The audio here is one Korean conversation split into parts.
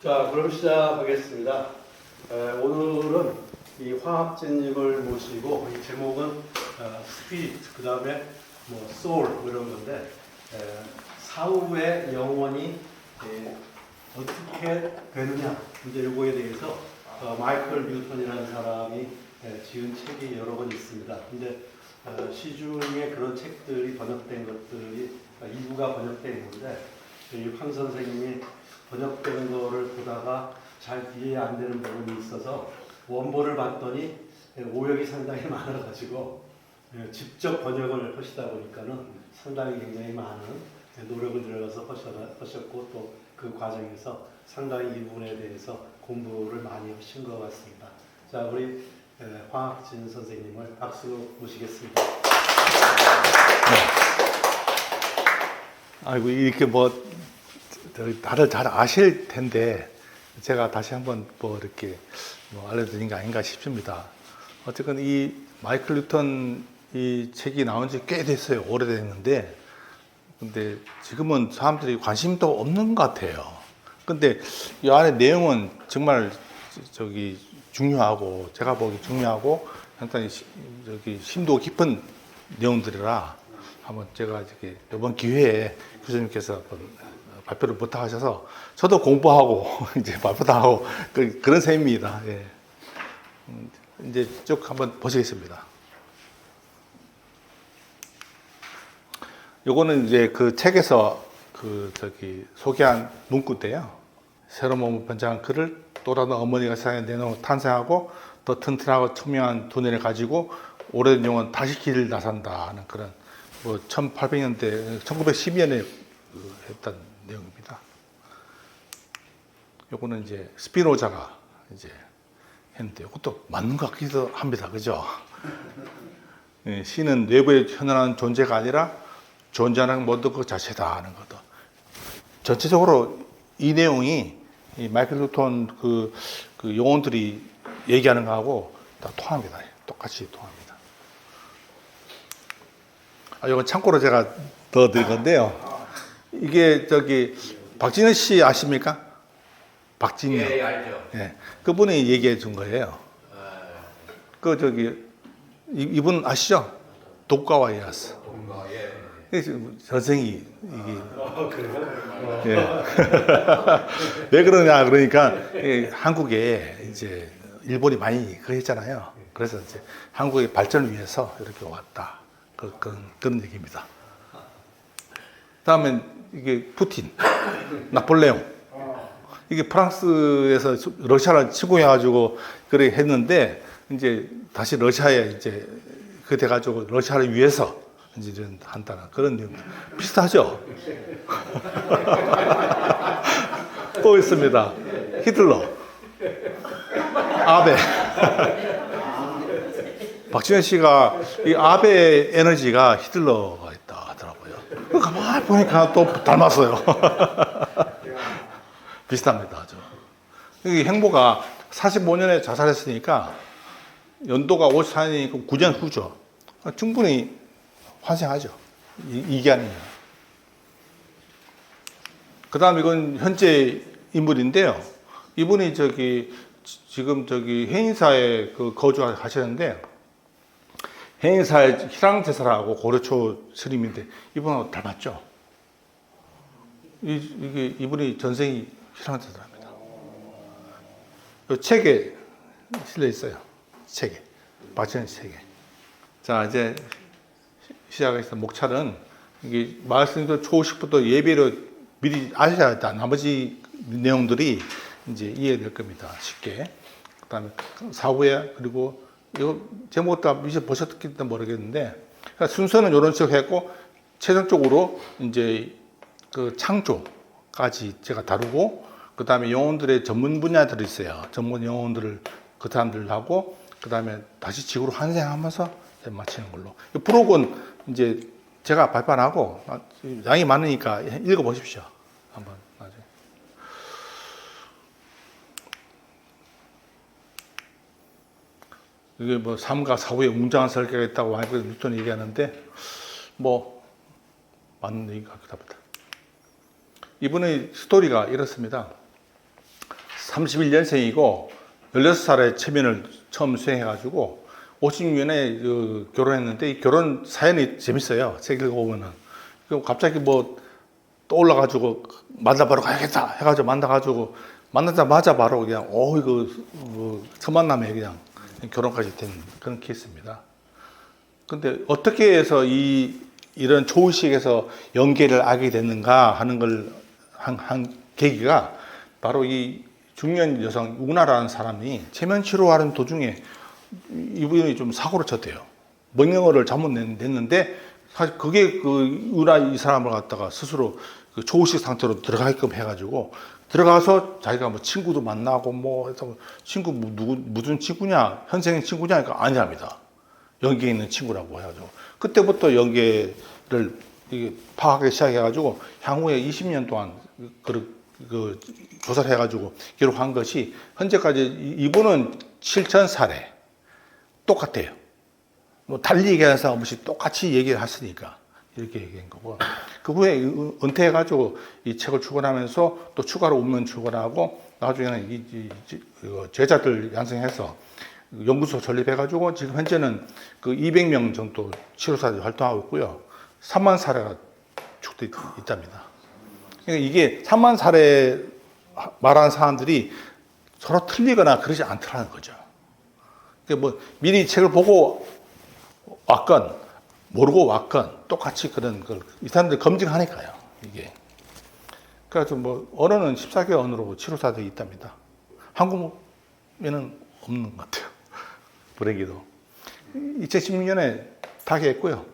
자, 그럼 시작하겠습니다. 오늘은 이 화학진님을 모시고 이 제목은 스피릿, 그 다음에 뭐 소울 이런 건데 사후의 영혼이 어떻게 되느냐 이제 요거에 대해서 마이클 뉴턴이라는 사람이 지은 책이 여러 권 있습니다. 근데 시중에 그런 책들이 번역된 것들이 일부가 번역된 있는데 황 선생님이 번역된 거를 보다가 잘 이해 안 되는 부분이 있어서 원본을 봤더니 오역이 상당히 많아가지고 직접 번역을 하시다 보니까는 상당히 굉장히 많은 노력을 들어가서 하셨고 또 그 과정에서 상당히 이 부분에 대해서 공부를 많이 하신 것 같습니다. 자, 우리 황학진 선생님을 박수로 모시겠습니다. 아이고, 이렇게 뭐 다들 잘 아실 텐데 제가 다시 한번 뭐 이렇게 알려드린 게 아닌가 싶습니다. 어쨌든 이 마이클 뉴턴 이 책이 나온 지 꽤 됐어요. 오래됐는데 근데 지금은 사람들이 관심도 없는 것 같아요. 근데 이 안에 내용은 정말 중요하고 제가 보기 중요하고 상당히 심도 깊은 내용들이라 한번 제가 이번 기회에 교수님께서 발표를 부탁하셔서 저도 공부하고 이제 발표도 하고 그런 셈입니다. 예. 이제 쭉 한번 보시겠습니다. 요거는 이제 그 책에서 소개한 문구인데요. 새로 몸을 번창한 그를 또 다른 어머니가 세상에 내놓고 탄생하고 더 튼튼하고 청명한 두뇌를 가지고 오래된 영혼 다시 길을 나선다는 그런 1800년대 1912년에 했던 내용입니다. 요거는 이제 스피노자가 이제 했는데 이것도 맞는 것 같기도 합니다. 그죠? 예, 신은 내부에 현존하는 존재가 아니라 존재하는 모든 그 자체다 하는 것도. 전체적으로 이 내용이 이 마이클 뉴턴 그 용언들이 얘기하는 거하고 다 통합니다. 똑같이 통합니다. 이건 참고로 제가 더 드릴 건데요. 이게 박진현 씨 아십니까? 박진현. 예, 알죠. 예, 그분이 얘기해 준 거예요. 이분 아시죠? 독가와 이에야스. 전생이 이게. 그래요? 예. 왜 그러냐 그러니까 한국에 이제 일본이 많이 했잖아요. 그래서 이제 한국의 발전을 위해서 이렇게 왔다. 그런 얘기입니다. 다음엔 이게 푸틴, 나폴레옹. 이게 프랑스에서 러시아를 침공해가지고 그래 했는데 이제 다시 러시아에 이제 그 돼가지고 러시아를 위해서 이제 한다는 그런 내용 비슷하죠. 또 있습니다. 히틀러, 아베. 박진현 씨가 이 아베 에너지가 히틀러가 있다 하더라고요. 가만히 보니까 또 닮았어요. 비슷합니다. 여기 행보가 45년에 자살했으니까 연도가 54년이니까 9년 후죠. 충분히 환생하죠. 이게 아니에요. 그 다음 이건 현재 인물인데요. 이분이 지금 해인사에 거주하시는데 해인사의 희랑제사라고 고려초 스님인데 이분하고 닮았죠. 이분이 전생이 희랑제사랍니다. 이 책에 실려 있어요. 책에. 박진현 책에. 자, 이제 시작해서 목차는 이게 말씀도 초식부터 예배로 미리 아셔야 한다. 나머지 내용들이 이제 이해될 겁니다. 쉽게. 그다음에 사후에 그리고 이거 제목 다 미처 보셨겠다 모르겠는데 그러니까 순서는 이런 식으로 했고 최종적으로 이제 그 창조까지 제가 다루고 그다음에 영혼들의 전문 분야들이 있어요. 전문 영혼들을 그 사람들 하고 그다음에 다시 지구로 환생하면서 마치는 걸로. 이 프록은 이제 제가 발표 안 하고 양이 많으니까 읽어 보십시오. 한번 나중에. 이게 뭐 삶과 사후에 웅장한 설계가 있다고 마이클 뉴턴이 얘기하는데 맞는 얘기 같기도 합니다. 이분의 스토리가 이렇습니다. 31년생이고 16살에 체면을 처음 수행해가지고 56년에 결혼했는데 이 결혼 사연이 재밌어요. 책 읽어보면은. 그리고 갑자기 뭐 떠올라가지고 만나보러 가야겠다 해가지고 만나자마자 바로 그냥 이거 첫 만남에 그냥 결혼까지 된 그런 케이스입니다. 근데 어떻게 해서 이런 초의식에서 연계를 하게 됐는가 하는 걸 한 계기가 바로 이 중년 여성 우나라는 사람이 체면 치료하는 도중에 이분이 좀 사고를 쳤대요. 명령어를 잘못 냈는데 사실 그게 그 우나 이 사람을 갖다가 스스로 그 초의식 상태로 들어가게끔 해가지고 들어가서 자기가 뭐 친구도 만나고 뭐 해서 친구 무슨 친구냐 현생 친구냐 그러니까 아니랍니다. 연계에 있는 친구라고 해가지고 그때부터 연계를 이게 파악하기 시작해가지고 향후에 20년 동안 그 조사를 해가지고 기록한 것이 현재까지 이분은 7,000사례 똑같아요. 뭐 달리 얘기하는 사람 없이 똑같이 얘기를 했으니까 이렇게 얘기한 거고 그 후에 은퇴해가지고 이 책을 출간하면서 또 추가로 운문 출간하고 나중에는 이 제자들 양성해서 연구소 설립해가지고 지금 현재는 그 200명 정도 치료사들이 활동하고 있고요. 3만 사례가 축돼 있답니다. 그러니까 이게 3만 사례 말하는 사람들이 서로 틀리거나 그러지 않더라는 거죠. 그러니까 뭐 미리 책을 보고 왔건 모르고 왔건 똑같이 그런 걸 이 사람들 검증하니까요. 이게 그래서 뭐 언어는 14개 언어로 치료사들이 있답니다. 한국에는 없는 것 같아요. 불행히도 2016년에 타계했고요.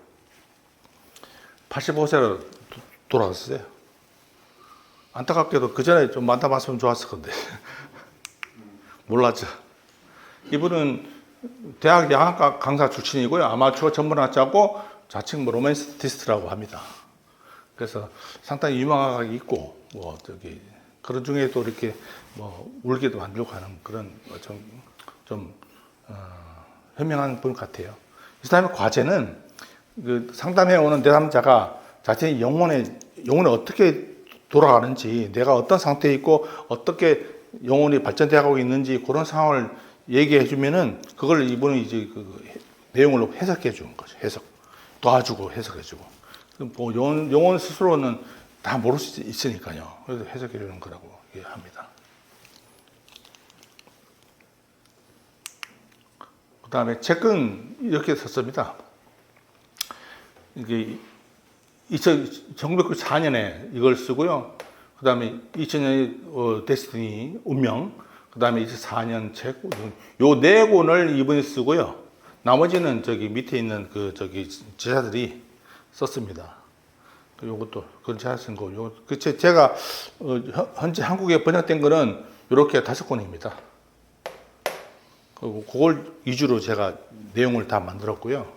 85세로 돌아갔어요. 안타깝게도 그 전에 좀 만나봤으면 좋았을 건데 몰랐죠. 이분은 대학 양학과 강사 출신이고요. 아마추어 전문학자고 자칭 뭐 로맨티스트라고 합니다. 그래서 상당히 유명하게 있고 뭐 저기 그런 중에 또 이렇게 뭐 울기도 만들고 하는 그런 좀 현명한 분 같아요. 이 사람의 과제는 그 상담해 오는 내담자가 자신의 영혼이 어떻게 돌아가는지, 내가 어떤 상태에 있고 어떻게 영혼이 발전되어 가고 있는지 그런 상황을 얘기해 주면은 그걸 이분은 이제 그 내용을 해석해 주는 거죠. 도와주고 해석해 주고. 뭐 영혼 스스로는 다 모를 수 있으니까요. 그래서 해석해 주는 거라고 합니다. 그 다음에 책은 이렇게 썼습니다. 이게 1994년에 이걸 쓰고요. 그 다음에 2000년에 데스티니 운명, 그 다음에 2004년 책, 요 네 권을 이분이 쓰고요. 나머지는 저기 밑에 있는 제자들이 썼습니다. 요것도 그런 제가 쓴 거. 제가 현재 한국에 번역된 거는 이렇게 5권입니다. 그걸 위주로 제가 내용을 다 만들었고요.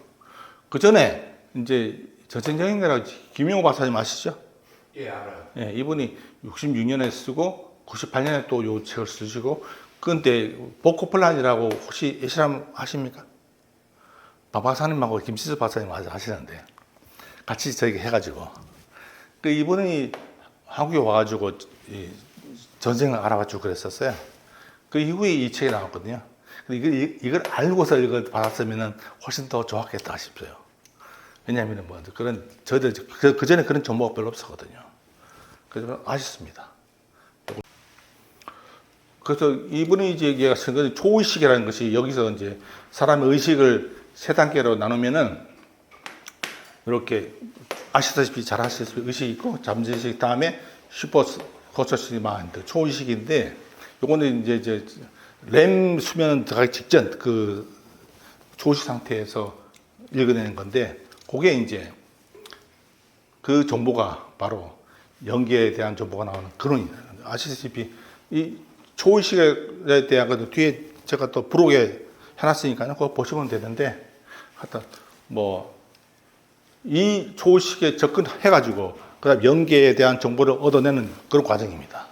그 전에 이제 전생정인가라고 김용호 박사님 아시죠? 예, 알아요. 예, 이분이 66년에 쓰고 98년에 또 요 책을 쓰시고 근데 보코플란이라고 혹시 이 사람 아십니까? 박 박사님하고 김시수 박사님 아시는데 같이 저기 해가지고 그 이분이 한국에 와가지고 전생을 알아가지고 그랬었어요. 그 이후에 이 책이 나왔거든요. 이걸 알고서 이걸 받았으면 훨씬 더 좋았겠다 싶어요. 왜냐하면 뭐 그런 저희들 그 전에 그런 정보가 별로 없었거든요. 그래서 아쉽습니다. 그래서 이분이 이제 얘기가 쓴 초의식이라는 것이 여기서 이제 사람의 의식을 세 단계로 나누면은 이렇게 아시다시피 잘 아시다시피 의식이 있고 잠재의식 다음에 슈퍼 코셔스 마인드 초의식인데 요거는 이제 렘 수면 들어가기 직전 그 초의식 상태에서 읽어내는 건데 그게 이제 그 정보가 바로 연기에 대한 정보가 나오는 그런 아시다시피 이 초의식에 대한 것도 뒤에 제가 또 브록에 해놨으니까요. 그거 보시면 되는데 하여튼 뭐 이 초의식에 접근해가지고 그다음 연계에 대한 정보를 얻어내는 그런 과정입니다.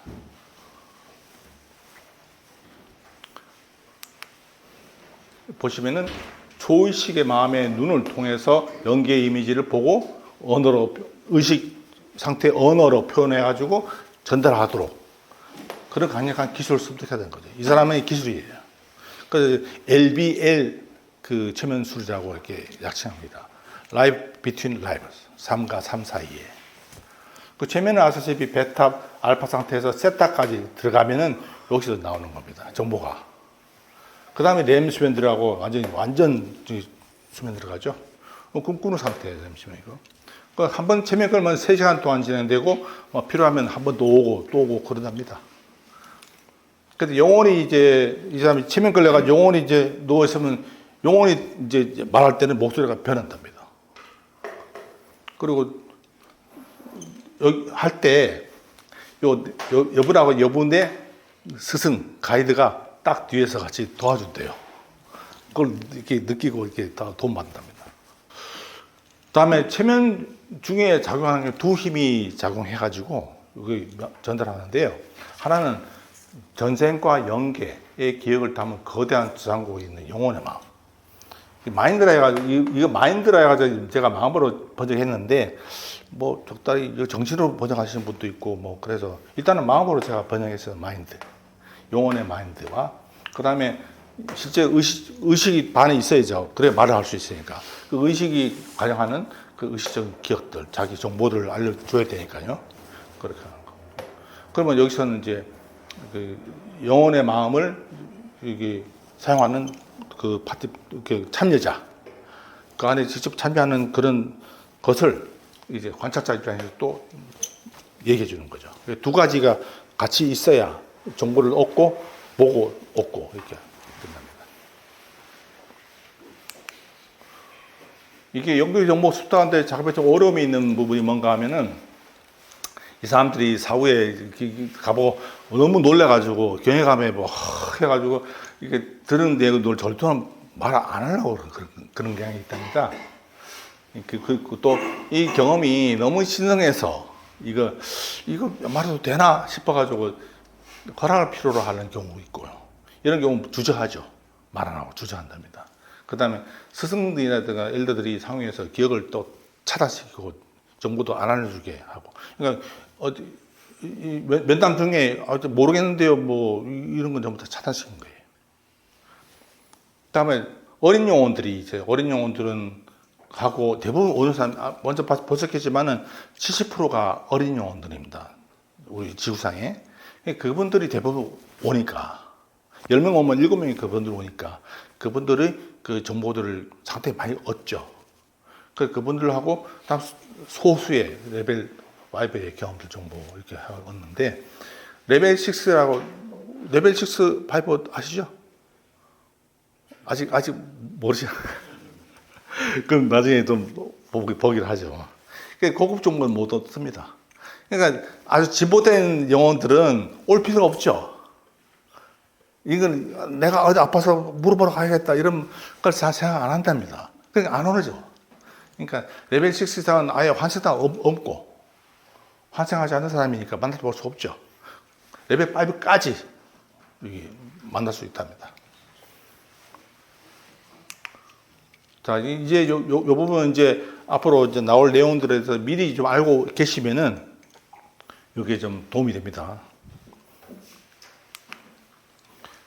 보시면은 초의식의 마음의 눈을 통해서 연계의 이미지를 보고 언어로 의식 상태 언어로 표현해 가지고 전달하도록 그런 강력한 기술을 습득해야 되는 거죠. 이 사람의 기술이에요. 그래서 LBL 그 최면술이라고 이렇게 약칭합니다. Life between lives. 삶과 삶 사이에. 그 최면은 아시다시피 베타, 알파 상태에서 세타까지 들어가면은 여기서 나오는 겁니다. 정보가. 그 다음에 렘 수면 들어가고 완전 수면 들어가죠. 꿈꾸는 상태예요, 렘 수면이고. 한 번 최면 걸면 3시간 동안 진행되고, 필요하면 한 번 또 오고, 또 오고, 그런답니다. 그래서 영혼이 이제, 이 사람이 최면 걸려가지고 영혼이 이제 누워있으면, 영혼이 이제 말할 때는 목소리가 변한답니다. 그리고, 여기 할 때, 여분하고 여분의 스승, 가이드가 딱 뒤에서 같이 도와준대요. 그걸 이렇게 느끼고 이렇게 다 도움받는답니다. 다음에 최면 중에 작용하는 게 두 힘이 작용해가지고 전달하는데요. 하나는 전생과 영계의 기억을 담은 거대한 저장고에 있는 영혼의 마음. 마인드라 해가지고, 이거 마인드라 해가지고 제가 마음으로 번역했는데, 뭐, 적당히 정신으로 번역하시는 분도 있고, 뭐, 그래서 일단은 마음으로 제가 번역했어요. 마인드. 영혼의 마인드와, 그 다음에 실제 의식이 반에 있어야죠. 그래 말을 할 수 있으니까. 그 의식이 가정하는 그 의식적인 기억들, 자기 정보들을 알려줘야 되니까요. 그렇게 하는 거. 그러면 여기서는 이제 그 영혼의 마음을 이게 사용하는 그 파티, 그 참여자, 그 안에 직접 참여하는 그런 것을 이제 관찰자 입장에서 또 얘기해 주는 거죠. 두 가지가 같이 있어야 정보를 얻고, 보고, 얻고, 이렇게 된답니다. 이게 연구의 정보 습득하는데 작업에 좀 어려움이 있는 부분이 뭔가 하면은, 이 사람들이 사후에 가보고 너무 놀래가지고, 경외감에 뭐, 해가지고, 이게 들은 내용을 절대 말 안 하려고 그런 경향이 있답니다. 또, 이 경험이 너무 신성해서, 이거 말해도 되나 싶어가지고, 허락을 필요로 하는 경우가 있고요. 이런 경우는 주저하죠. 말 안 하고 주저한답니다. 그 다음에 스승들이라든가 엘더들이 상위에서 기억을 또 차단시키고 정보도 안 알려주게 하고. 그러니까 면담 중에 모르겠는데요, 뭐 이런 건 전부 다 차단시킨 거예요. 그 다음에 어린 영혼들이 있어요. 어린 영혼들은 하고 대부분 오는 사람, 먼저 보셨겠지만은 70%가 어린 영혼들입니다. 우리 지구상에. 그분들이 대부분 오니까 10명 오면 7명이 그분들 오니까 그분들의 그 정보들을 상당히 많이 얻죠. 그분들하고 다음 소수의 레벨 5의 경험들 정보 이렇게 얻는데 레벨 6라고 레벨 6, 5 아시죠? 아직 모르시나? 그럼 나중에 좀 보기를 하죠. 고급 정보는 못 얻습니다. 그러니까 아주 진보된 영혼들은 올 필요가 없죠. 이건 내가 어디 아파서 물어보러 가야겠다 이런 걸 잘 생각 안 한답니다. 그러니까 안 오죠. 그러니까 레벨 6 이상은 아예 환생도 없고 환생하지 않는 사람이니까 만나볼 수 없죠. 레벨 5까지 만날 수 있답니다. 자, 이제 요 부분은 이제 앞으로 이제 나올 내용들에 대해서 미리 좀 알고 계시면은 이게 좀 도움이 됩니다.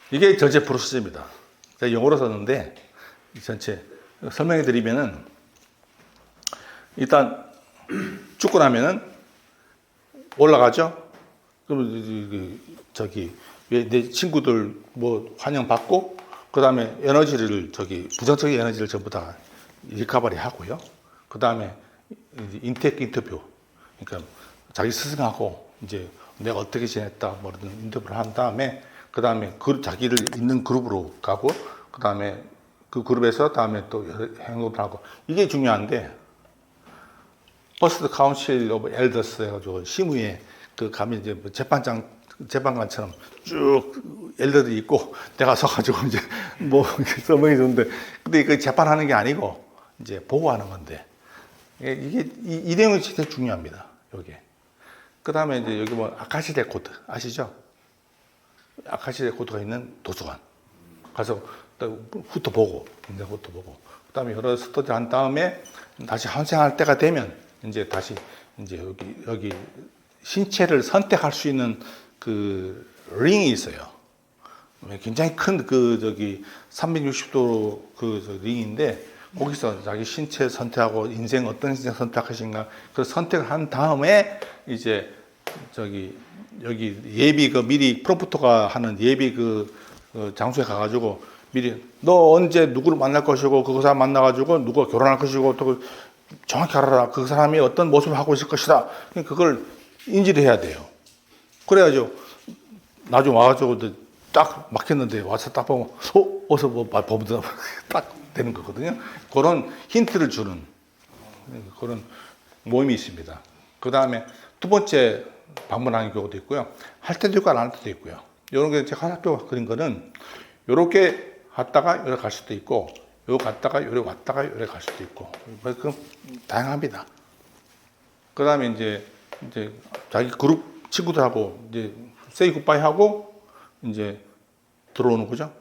이게 전체 프로세스입니다. 제가 영어로 썼는데 이 전체 설명해 드리면은 일단 죽고 나면은 올라가죠. 그럼 저기 내 친구들 뭐 환영받고 그 다음에 에너지를 부정적인 에너지를 전부 다 리커버리 하고요. 그 다음에 인테크 인터뷰, 그러니까 자기 스승하고 이제 내가 어떻게 지냈다 뭐 이런 인터뷰를 한 다음에 그 다음에 자기를 있는 그룹으로 가고 그 다음에 그 그룹에서 다음에 또 행동을 하고 이게 중요한데 퍼스트 카운실 오브 엘더스 해가지고 시무에 그 가면 이제 재판관처럼 쭉 엘더들이 있고 내가 서가지고 이제 뭐 설명해 주는데 근데 그 재판하는 게 아니고 이제 보고하는 건데 이게 이 내용이 진짜 중요합니다. 요게. 그 다음에 이제 여기 뭐 아카시 레코드 아시죠? 아카시 레코드가 있는 도서관 가서 훑어보고 그 다음에 여러 스터디 한 다음에 다시 환생할 때가 되면 이제 다시 이제 여기 신체를 선택할 수 있는 그 링이 있어요. 굉장히 큰 그 저기 360도 그 링인데 거기서 자기 신체 선택하고 인생 어떤 인생 선택하신가 그 선택을 한 다음에 이제 저기 여기 예비 그 미리 프롬프터가 하는 예비 그 장소에 가가지고 미리 너 언제 누구를 만날 것이고 그 사람 만나가지고 누가 결혼할 것이고 또 정확히 알아라 그 사람이 어떤 모습을 하고 있을 것이다 그걸 인지를 해야 돼요. 그래가지고 나중에 와가지고 딱 막혔는데 와서 딱 보면 어서 뭐 보면 딱 되는 거거든요. 그런 힌트를 주는 그런 모임이 있습니다. 그 다음에 두 번째 방문하는 경우도 있고요. 할 때도 있고 안 할 때도 있고요. 이런 게 제가 화살표 그린 거는 이렇게 갔다가 이렇게 갈 수도 있고 요렇게 갔다가 요렇게 왔다가 요렇게 갈 수도 있고 그 다양합니다. 그 다음에 이제 자기 그룹 친구들하고 이제 세이 굿바이 하고 이제 들어오는 거죠.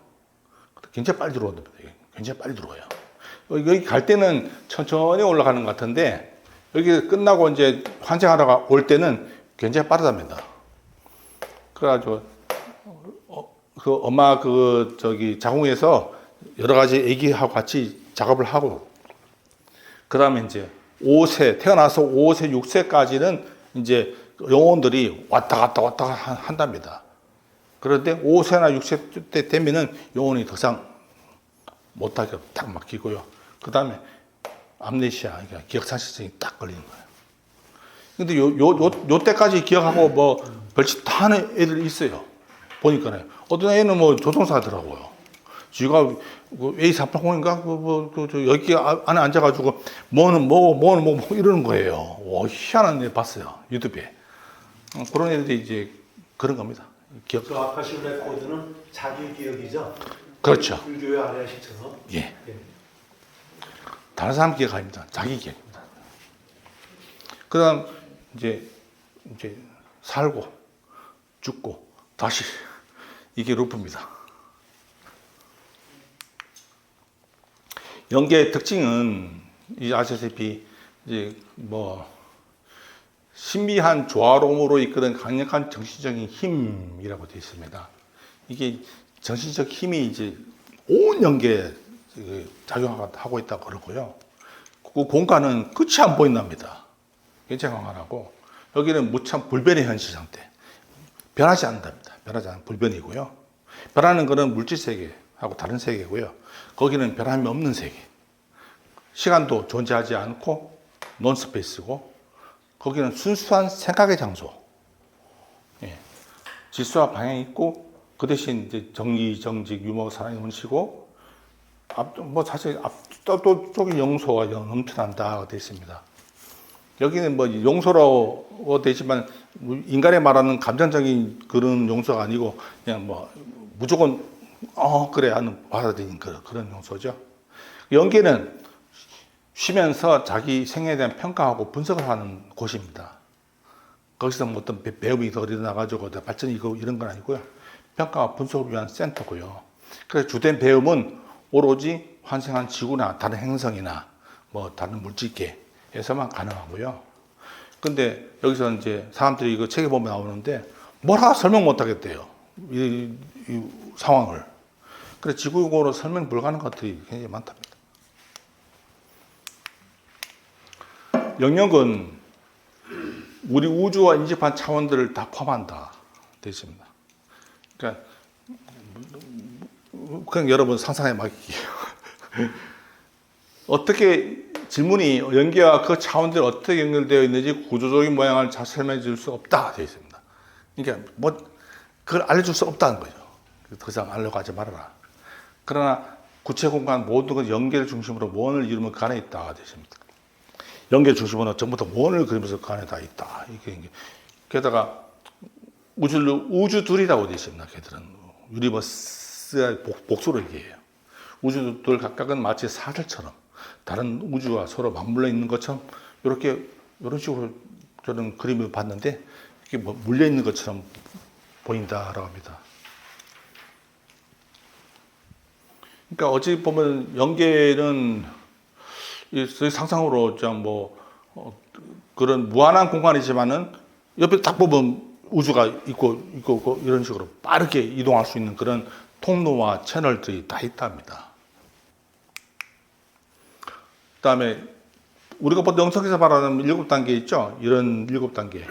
굉장히 빨리 들어온답니다. 굉장히 빨리 들어와요. 여기 갈 때는 천천히 올라가는 것 같은데 여기 끝나고 이제 환생하러 올 때는 굉장히 빠르답니다. 그래가지고 그 엄마 그 저기 자궁에서 여러 가지 애기하고 같이 작업을 하고 그 다음에 이제 5세 태어나서 5세 6세까지는 이제 영혼들이 왔다 갔다 한답니다. 그런데 5세나 6세 때 되면은 영혼이 더 이상 못하게 딱 막히고요. 그 다음에 암네시아, 그러니까 기억상실증이 딱 걸리는 거예요. 근데 요 때까지 기억하고 뭐 별짓 다 하는 애들이 있어요. 보니까요. 어떤 애는 뭐 조종사 하더라고요. 지가 A480인가? 여기 안에 앉아가지고 뭐는 뭐고 이러는 거예요. 희한한 애 봤어요. 유튜브에. 그런 애들이 이제 그런 겁니다. 기억. 그 아카시 레코드는 자기 기억이죠. 그렇죠. 불교의 아리아식처럼. 예. 다른 사람 기억 아닙니다. 자기 기억입니다. 그다음 이제 살고 죽고 다시 이게 루프입니다. 연계의 특징은 아시다시피 이제 뭐 신비한 조화로움으로 이끄는 강력한 정신적인 힘이라고 되어 있습니다. 이게 정신적 힘이 이제 온 연계에 작용하고 있다고 그러고요. 그 공간은 끝이 안 보인답니다. 굉장히 강하고 여기는 무참 불변의 현실 상태. 변하지 않는답니다. 변하지 않는 불변이고요. 변하는 것은 물질 세계하고 다른 세계고요. 거기는 변함이 없는 세계. 시간도 존재하지 않고 논스페이스고 거기는 순수한 생각의 장소. 예. 질서와 방향이 있고 그 대신 이제 정의, 정직, 유머, 사랑이 넘치고 사실 앞쪽이 용서가 넘쳐난다 되어 있습니다. 여기는 뭐 용서라고 되지만 인간이 말하는 감정적인 그런 용서가 아니고 그냥 뭐 무조건 그래 하는 받아들이는 그런 용서죠. 연계는 쉬면서 자기 생애에 대한 평가하고 분석을 하는 곳입니다. 거기서 뭐 어떤 배움이 더 일어나가지고 발전이 이런 건 아니고요. 평가와 분석을 위한 센터고요. 그래서 주된 배움은 오로지 환생한 지구나 다른 행성이나 뭐 다른 물질계에서만 가능하고요. 근데 여기서 이제 사람들이 이거 책에 보면 나오는데 뭐라 설명 못 하겠대요. 이 상황을. 그래서 지구적으로 설명 불가능한 것들이 굉장히 많답니다. 영역은 우리 우주와 인접한 차원들을 다 포함한다 되어 있습니다. 그러니까 그냥 여러분 상상에 맡기게요. 어떻게 질문이 연계와 그 차원들이 어떻게 연결되어 있는지 구조적인 모양을 잘 설명해 줄 수 없다 되어 있습니다. 그러니까 뭐 그걸 알려줄 수 없다는 거죠. 더 이상 알려고 하지 말아라. 그러나 구체 공간 모든 것 연계를 중심으로 무언을 이루면 그 안에 있다 되어 있습니다. 연계 중심으로 전부 다 무언을 그리면서 그 안에 다 있다. 이게 게다가 우주들이라고 되어 있습니다. 걔들은 유니버스의 복수로 얘기해요. 우주들 각각은 마치 사슬처럼 다른 우주와 서로 맞물려 있는 것처럼 이런 식으로 저는 그림을 봤는데 이게 뭐 물려 있는 것처럼 보인다라고 합니다. 그러니까 어찌 보면 연계는 상상으로 그런 무한한 공간이지만은 옆에 딱 보면 우주가 있고 이런 식으로 빠르게 이동할 수 있는 그런 통로와 채널들이 다 있답니다. 그다음에 우리가 보통 영성에서 말하는 7단계 있죠? 이런 7단계.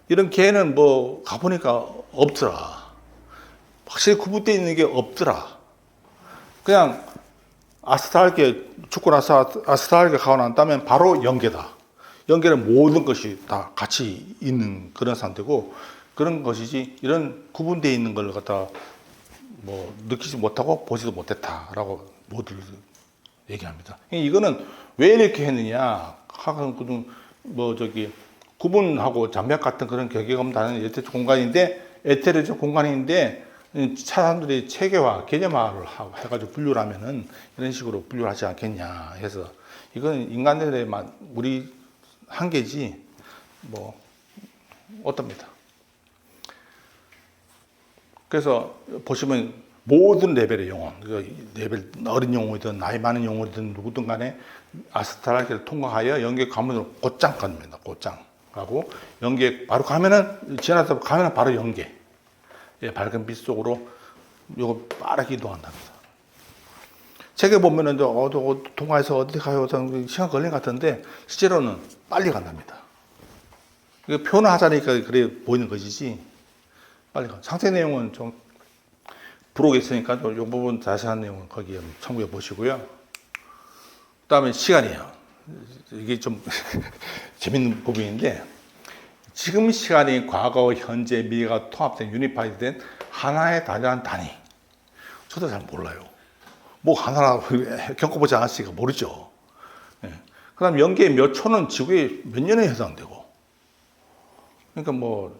이런 개는 뭐 가보니까 없더라. 확실히 구분되어 있는 게 없더라. 그냥 아스트랄계 죽고 나서 아스트랄계 가고 난 다음에 바로 영계다. 영계는 모든 것이 다 같이 있는 그런 상태고 그런 것이지 이런 구분되어 있는 걸 갖다 뭐 느끼지 못하고 보지도 못했다라고 모두 얘기합니다. 이거는 왜 이렇게 했느냐? 뭐 저기 구분하고 잠약 같은 그런 결계가 다는 에테르 공간인데 에테르적 공간인데 사람들이 체계화, 개념화를 해가지고 분류를 하면은 이런 식으로 분류를 하지 않겠냐 해서 이건 인간들의 우리 한계지 뭐 어떻습니다. 그래서 보시면 모든 레벨의 영혼, 레벨 어린 영혼이든 나이 많은 영혼이든 누구든 간에 아스트랄계를 통과하여 영계 가문으로 곧장 갑니다. 곧장 가고 영계 바로 가면은 지나서 가면은 바로 영계. 예, 밝은 빛 속으로 요거 빠르게 이동한답니다. 책에 보면은 통화해서 어디 가요? 시간 걸린 것 같은데 실제로는 빨리 간답니다. 이거 표현을 하자니까 그래 보이는 것이지 빨리 가. 상세 내용은 좀 부록에 있으니까 이 부분 자세한 내용은 거기에 참고해 보시고요. 그다음에 시간이에요. 이게 좀 재밌는 부분인데 지금 시간이 과거, 현재, 미래가 통합된 유니파이드 된 하나의 단위란 단위. 저도 잘 몰라요. 뭐 하나라 겪어보지 않았으니까 모르죠. 예. 그 다음 연계의 몇 초는 지구의 몇 년에 해당되고. 그러니까 뭐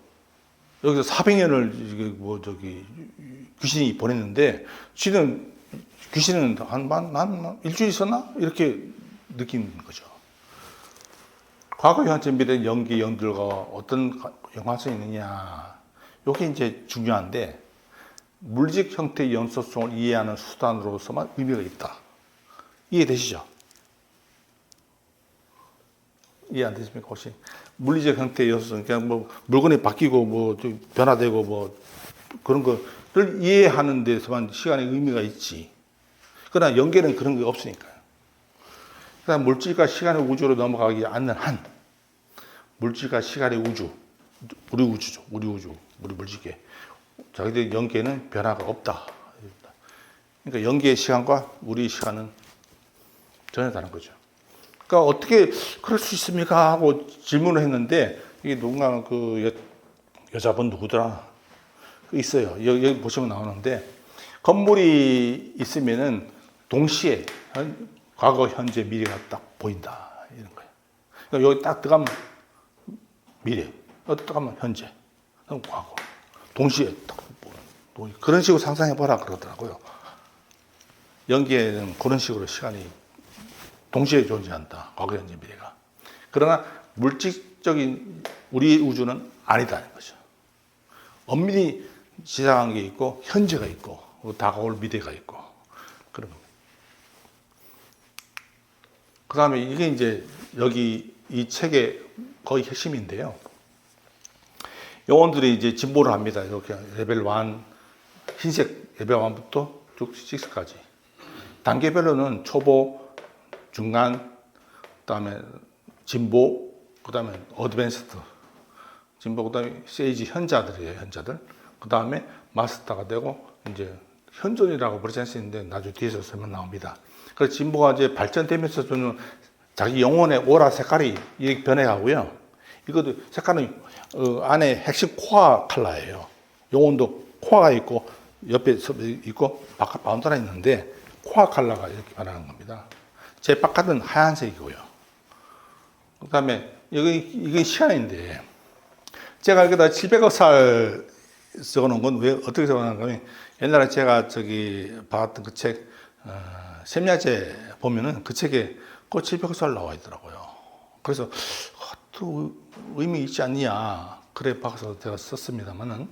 여기서 400년을 뭐 저기 귀신이 보냈는데 귀신은 한 일주일 있었나? 이렇게 느끼는 거죠. 과거, 현재, 미래, 연기, 영들과 어떤 연관성이 있느냐. 이게 이제 중요한데, 물질 형태의 연소성을 이해하는 수단으로서만 의미가 있다. 이해되시죠? 이해 안 되십니까, 혹시? 물리적 형태의 연소성, 그냥 뭐, 물건이 바뀌고, 뭐, 변화되고, 뭐, 그런 거를 이해하는 데서만 시간의 의미가 있지. 그러나 연계는 그런 게 없으니까요. 그다음 물질과 시간의 우주로 넘어가지 않는 한 물질과 시간의 우주, 우리 우주죠. 우리 우주, 우리 물질계. 자기들 연계는 변화가 없다. 그러니까 연계의 시간과 우리 시간은 전혀 다른 거죠. 그러니까 어떻게 그럴 수 있습니까? 하고 질문을 했는데 이게 누군가 그 여자분 누구더라? 있어요. 여기 보시면 나오는데 건물이 있으면은 동시에 과거, 현재, 미래가 딱 보인다. 이런 거예요. 그러니까 여기 딱 들어가면 미래, 여기 딱 들어가면 현재, 과거. 동시에 딱 보는. 그런 식으로 상상해보라 그러더라고요. 연기에는 그런 식으로 시간이 동시에 존재한다. 과거, 현재, 미래가. 그러나 물질적인 우리 우주는 아니다는 거죠. 엄밀히 지상한 게 있고, 현재가 있고, 다가올 미래가 있고, 그런 겁니다. 그 다음에 이게 이제 여기 이 책의 거의 핵심인데요. 영혼들이 이제 진보를 합니다. 이렇게 레벨 1, 흰색 레벨 1부터 쭉 6까지. 단계별로는 초보, 중간, 그 다음에 진보, 그 다음에 어드밴스드. 진보, 그 다음에 세이지 현자들이에요, 현자들. 그 다음에 마스터가 되고, 이제 현존이라고 부르지 않습니다. 나중에 뒤에서 설명 나옵니다. 그래서 진보가 이제 발전되면서 저는 자기 영혼의 오라 색깔이 변해가고요. 이것도 색깔은 안에 핵심 코어 컬러예요. 영혼도 코어가 있고 옆에 있고 바깥 바운더가 있는데 코어 컬러가 이렇게 변하는 겁니다. 제 바깥은 하얀색이고요. 그다음에 이게 시간인데 제가 알기로 700억 살 적어놓은 건 왜 어떻게 적어놓은 거면 옛날에 제가 저기 봤던 그 책 샘야제 보면은 그 책에 꼭 700억 살 나와 있더라고요. 그래서 또 의미 있지 않냐 그래 봐서 제가 썼습니다만은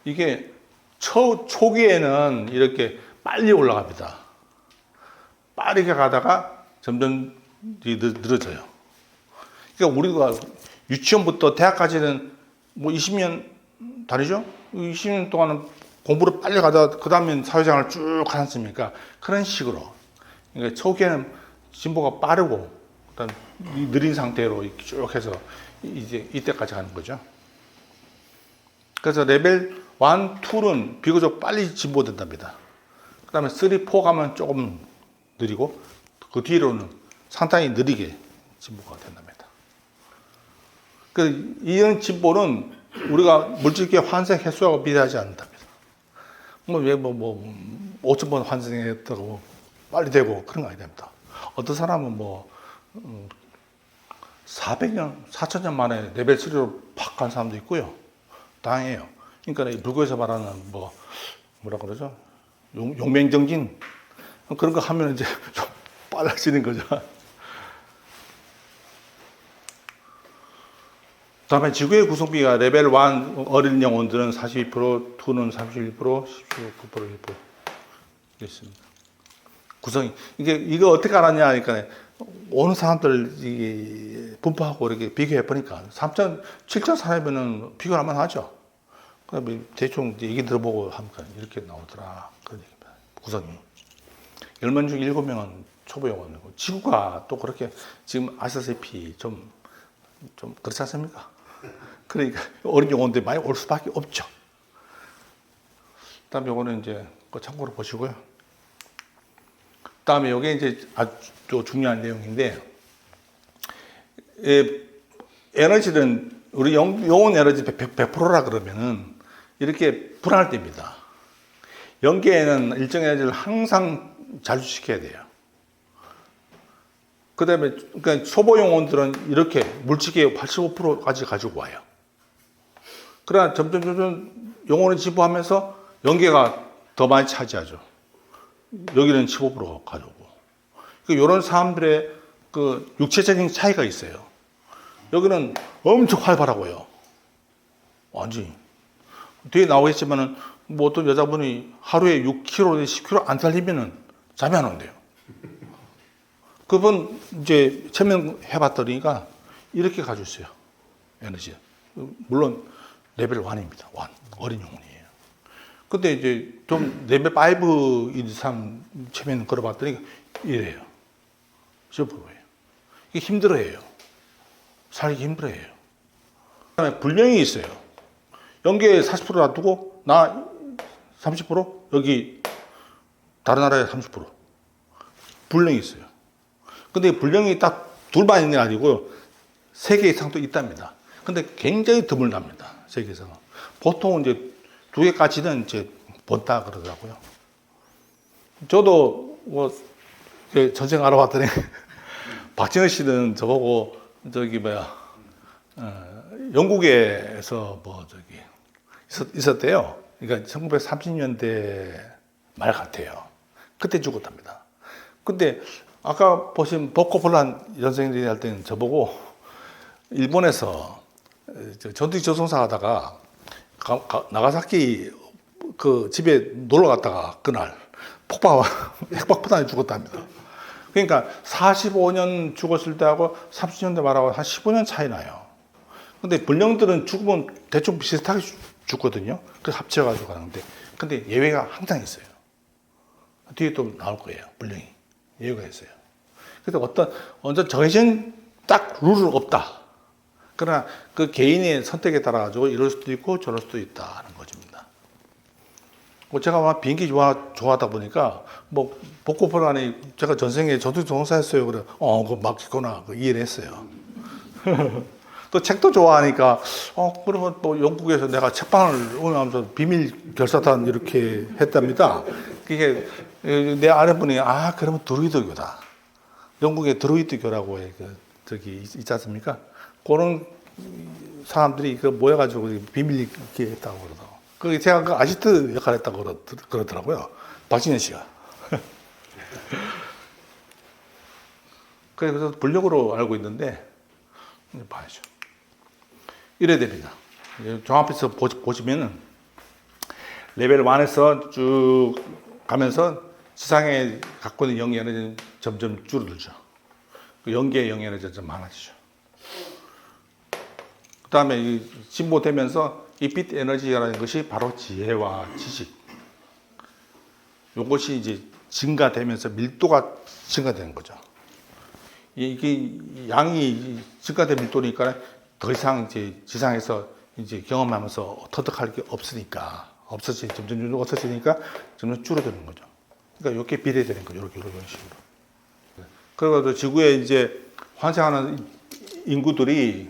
이게 초기에는 이렇게 빨리 올라갑니다. 빠르게 가다가 점점 늘어져요. 그러니까 우리가 유치원부터 대학까지는 뭐 20년 다르죠? 20년 동안은 공부를 빨리 가다 그 다음에 사회생활을 쭉 하지 않습니까? 그런 식으로. 그러니까 초기에는 진보가 빠르고 그다음 느린 상태로 이렇게 쭉 해서 이제 이때까지 가는 거죠. 그래서 레벨 1, 2는 비교적 빨리 진보된답니다. 그 다음에 3, 4 가면 조금 느리고 그 뒤로는 상당히 느리게 진보가 된답니다. 이런 진보는 우리가 물질계 환생 횟수하고 비례하지 않는답니다. 왜 5,000번 환생했다고 빨리 되고 그런 거 아닙니다. 어떤 사람은 400년, 4,000년 만에 레벨 3로 팍 간 사람도 있고요. 다양해요. 그러니까 이 불교에서 말하는 뭐라 그러죠? 용맹정진 그런 거 하면 이제 좀 빨라지는 거죠. 다음에 지구의 구성비가 레벨 1 어린 영혼들은 42%, 2는 31%, 19% 1% 있습니다. 구성이 이거 어떻게 알았냐 하니까 오는 사람들 분포하고 이렇게 비교해 보니까 3천, 7천 사람이면은 비교할 만하죠. 그다음에 대충 얘기 들어보고 하니까 이렇게 나오더라 그런 얘기입니다. 구성이 10명 중 7명은 초보 영혼이고 지구가 또 그렇게 지금 아시다시피 좀 그렇지 않습니까? 그러니까 어린 영혼들이 많이 올 수밖에 없죠. 그다음에 요거는 이제 참고로 보시고요. 그다음에 요게 이제 아주 중요한 내용인데 에너지는 우리 영혼 에너지 100%라 그러면은 이렇게 불안할 때입니다. 영계에는 일정 에너지를 항상 자주시켜야 돼요. 그 다음에, 그러니까 초보 영혼들은 이렇게 물질계 85%까지 가지고 와요. 그러나 점점 영혼을 지부하면서 영계가 더 많이 차지하죠. 여기는 15% 가져오고. 이런 사람들의 그 육체적인 차이가 있어요. 여기는 엄청 활발하고요. 완전히. 뒤에 나오겠지만은 어떤 여자분이 하루에 6kg, 10kg 안 달리면은 잠이 안 온대요. 그분 이제 체면해봤더니까 이렇게 가지고 있어요. 에너지. 물론 레벨 1입니다. 1. 어린 영혼이에요. 근데 이제 좀 레벨 5 이상 체면 걸어봤더니 이래요. 15%예요. 이게 힘들어해요. 살기 힘들어해요. 그다음에 불명이 있어요. 연계에 40% 놔두고 나 30%? 여기 다른 나라에 30%. 불령이 있어요. 근데 불령이 딱 둘만 있는 게 아니고 3개 이상도 있답니다. 근데 굉장히 드물답니다. 세계에서는. 보통은 이제 2개까지는 이제 본다 그러더라고요. 저도 전생 알아봤더니 박진호 씨는 저보고 영국에서 있었대요. 그러니까 1930년대 말 같아요. 그때 죽었답니다. 근데 아까 보신 보코폴란 선생님이 할 때는 저보고 일본에서 전투기 조종사 하다가 나가사키 그 집에 놀러 갔다가 그날 핵爆포탄에 죽었답니다. 그러니까 45년 죽었을 때하고 30년대 말하고 한 15년 차이 나요. 근데 불령들은 죽으면 대충 비슷하게 죽거든요. 그래서 합쳐가지고 가는데. 근데 예외가 항상 있어요. 뒤에 또 나올 거예요. 불령이. 예외가 있어요. 그래서 완전 정해진 딱 룰은 없다. 그러나 그 개인의 선택에 따라 가지고 이럴 수도 있고 저럴 수도 있다는 것입니다. 제가 비행기 좋아하다 보니까 복고포란이 제가 전생에 전투기조종사였어요. 그래, 그거 맞겠구나. 이해를 했어요. 또 책도 좋아하니까, 그러면 영국에서 내가 책방을 운영하면서 비밀 결사단 이렇게 했답니다. 그게 내 아내분이, 그러면 드루이드교다. 영국의 드루이드교라고 있지 않습니까? 그런 사람들이 모여가지고 비밀 이렇게 했다고 그러더라고요. 그게 제가 그 아지트 역할 했다고 그러더라고요. 박진현 씨가. 그래서 불력으로 알고 있는데, 봐야죠. 이래야 됩니다. 종합해서 보시면은, 레벨 1에서 쭉 가면서 지상에 갖고 있는 영의 에너지는 점점 줄어들죠. 영계의 영의 에너지가 좀 많아지죠. 그 다음에 진보되면서 이 빛 에너지라는 것이 바로 지혜와 지식. 이것이 이제 증가되면서 밀도가 증가되는 거죠. 이게 양이 증가된 밀도니까 더 이상 이제 지상에서 이제 경험하면서 터득할 게 없으니까 점점 없어지니까 점점 줄어드는 거죠. 그러니까 이렇게 비례되는 거죠. 이런 식으로. 그리고 지구에 이제 환생하는 인구들이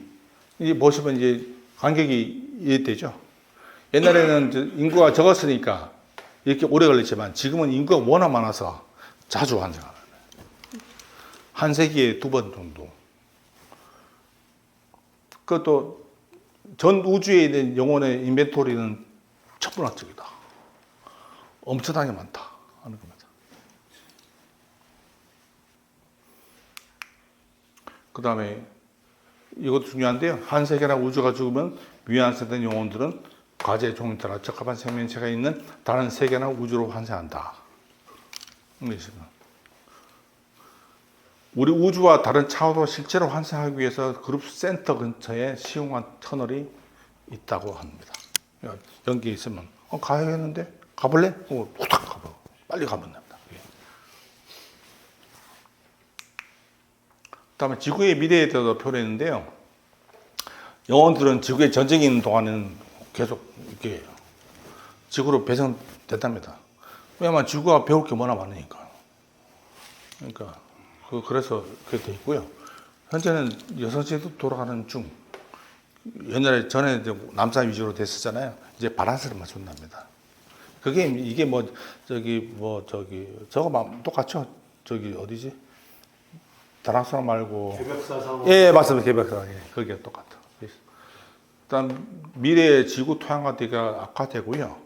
이제 보시면 이제 간격이 이해되죠. 옛날에는 인구가 적었으니까 이렇게 오래 걸렸지만 지금은 인구가 워낙 많아서 자주 환생하는 거예요. 한 세기에 2번 정도. 그것도 전 우주에 있는 영혼의 인벤토리는 천문학적이다. 엄청나게 많다 하는 겁니다. 그 다음에 이것도 중요한데요. 한 세계나 우주가 죽으면 미완성된 영혼들은 과제의 종에 따라 적합한 생명체가 있는 다른 세계나 우주로 환생한다. 우리 우주와 다른 차원으로 실제로 환생하기 위해서 그룹 센터 근처에 시공한 터널이 있다고 합니다. 연기에 있으면 가야겠는데 가볼래? 후딱 가봐. 빨리 가면 됩니다. 다음에 지구의 미래에 대해서 표현했는데요. 영혼들은 지구에 전쟁이 있는 동안에는 계속 이렇게 지구로 배송된답니다. 왜냐하면 지구가 배울 게 워낙 많으니까. 그러니까 그래서 그렇게 돼 있고요. 현재는 여성체도 돌아가는 중. 옛날에 전에 남자 위주로 됐었잖아요. 이제 바란스를 맞춘답니다. 이게 저거 똑같죠? 저기 어디지? 다락사 말고. 개벽사상. 예, 맞습니다. 개벽사상. 예, 그게 똑같아. 일단 미래의 지구 토양화대가 악화되고요.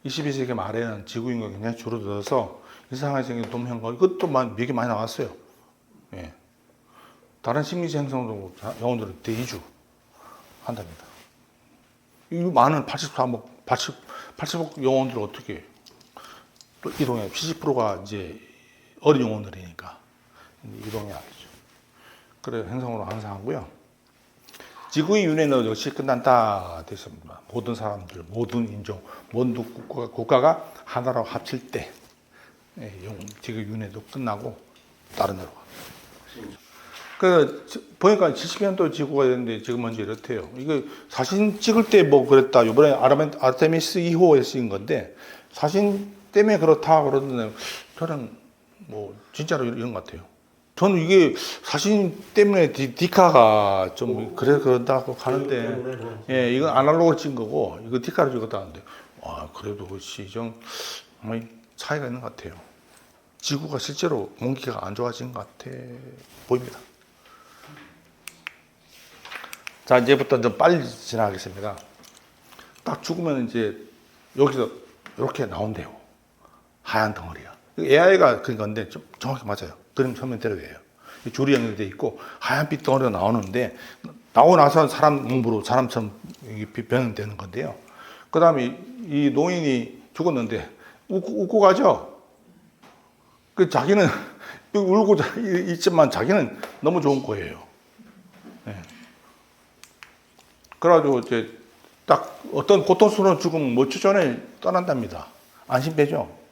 22세기 말에는 지구 인구가 굉장히 줄어들어서 이상화적인 동면과 이것도 되게 많이 나왔어요. 예. 다른 식민지 행성도 영혼들은 대이주 한답니다. 이 많은 80억 영혼들을 어떻게 또 이동해? 70%가 이제 어린 영혼들이니까 이동해야겠죠. 그래 행성으로 항상하고요. 지구의 윤회는 역시 끝난다 됐습니다. 모든 사람들, 모든 인종, 모든 국가가 하나로 합칠 때 지구 윤회도 끝나고 다른 데로 가. 보니까 70년도 지구가 됐는데 지금 현재 이렇대요. 이거 사진 찍을 때 뭐 그랬다. 이번에 아르테미스 2호에 쓰인 건데 사진 때문에 그렇다 그러던데 저는 뭐 진짜로 이런 것 같아요. 저는 이게 사진 때문에 디카가 좀 그런다고 하는데, 예, 이건 아날로그로 찍은 거고, 이거 디카로 찍었다는데, 그래도 그것이 좀 차이가 있는 것 같아요. 지구가 실제로 공기가 안 좋아진 것 같아 보입니다. 자, 이제부터 좀 빨리 지나가겠습니다. 딱 죽으면 이제 여기서 이렇게 나온대요. 하얀 덩어리가. AI가 그런 건데 좀 정확히 맞아요. 그림 설명대로 해요. 줄이 연결되어 있고 하얀빛 덩어리가 나오는데 나오고 나서 사람 몸으로 사람처럼 변형되는 건데요. 그 다음에 이 노인이 죽었는데 웃고 가죠. 자기는 울고 있지만 자기는 너무 좋은 거예요. 네. 그래가지고 이제 딱 어떤 고통스러운 죽음 몇 주 전에 떠난답니다. 안심되죠?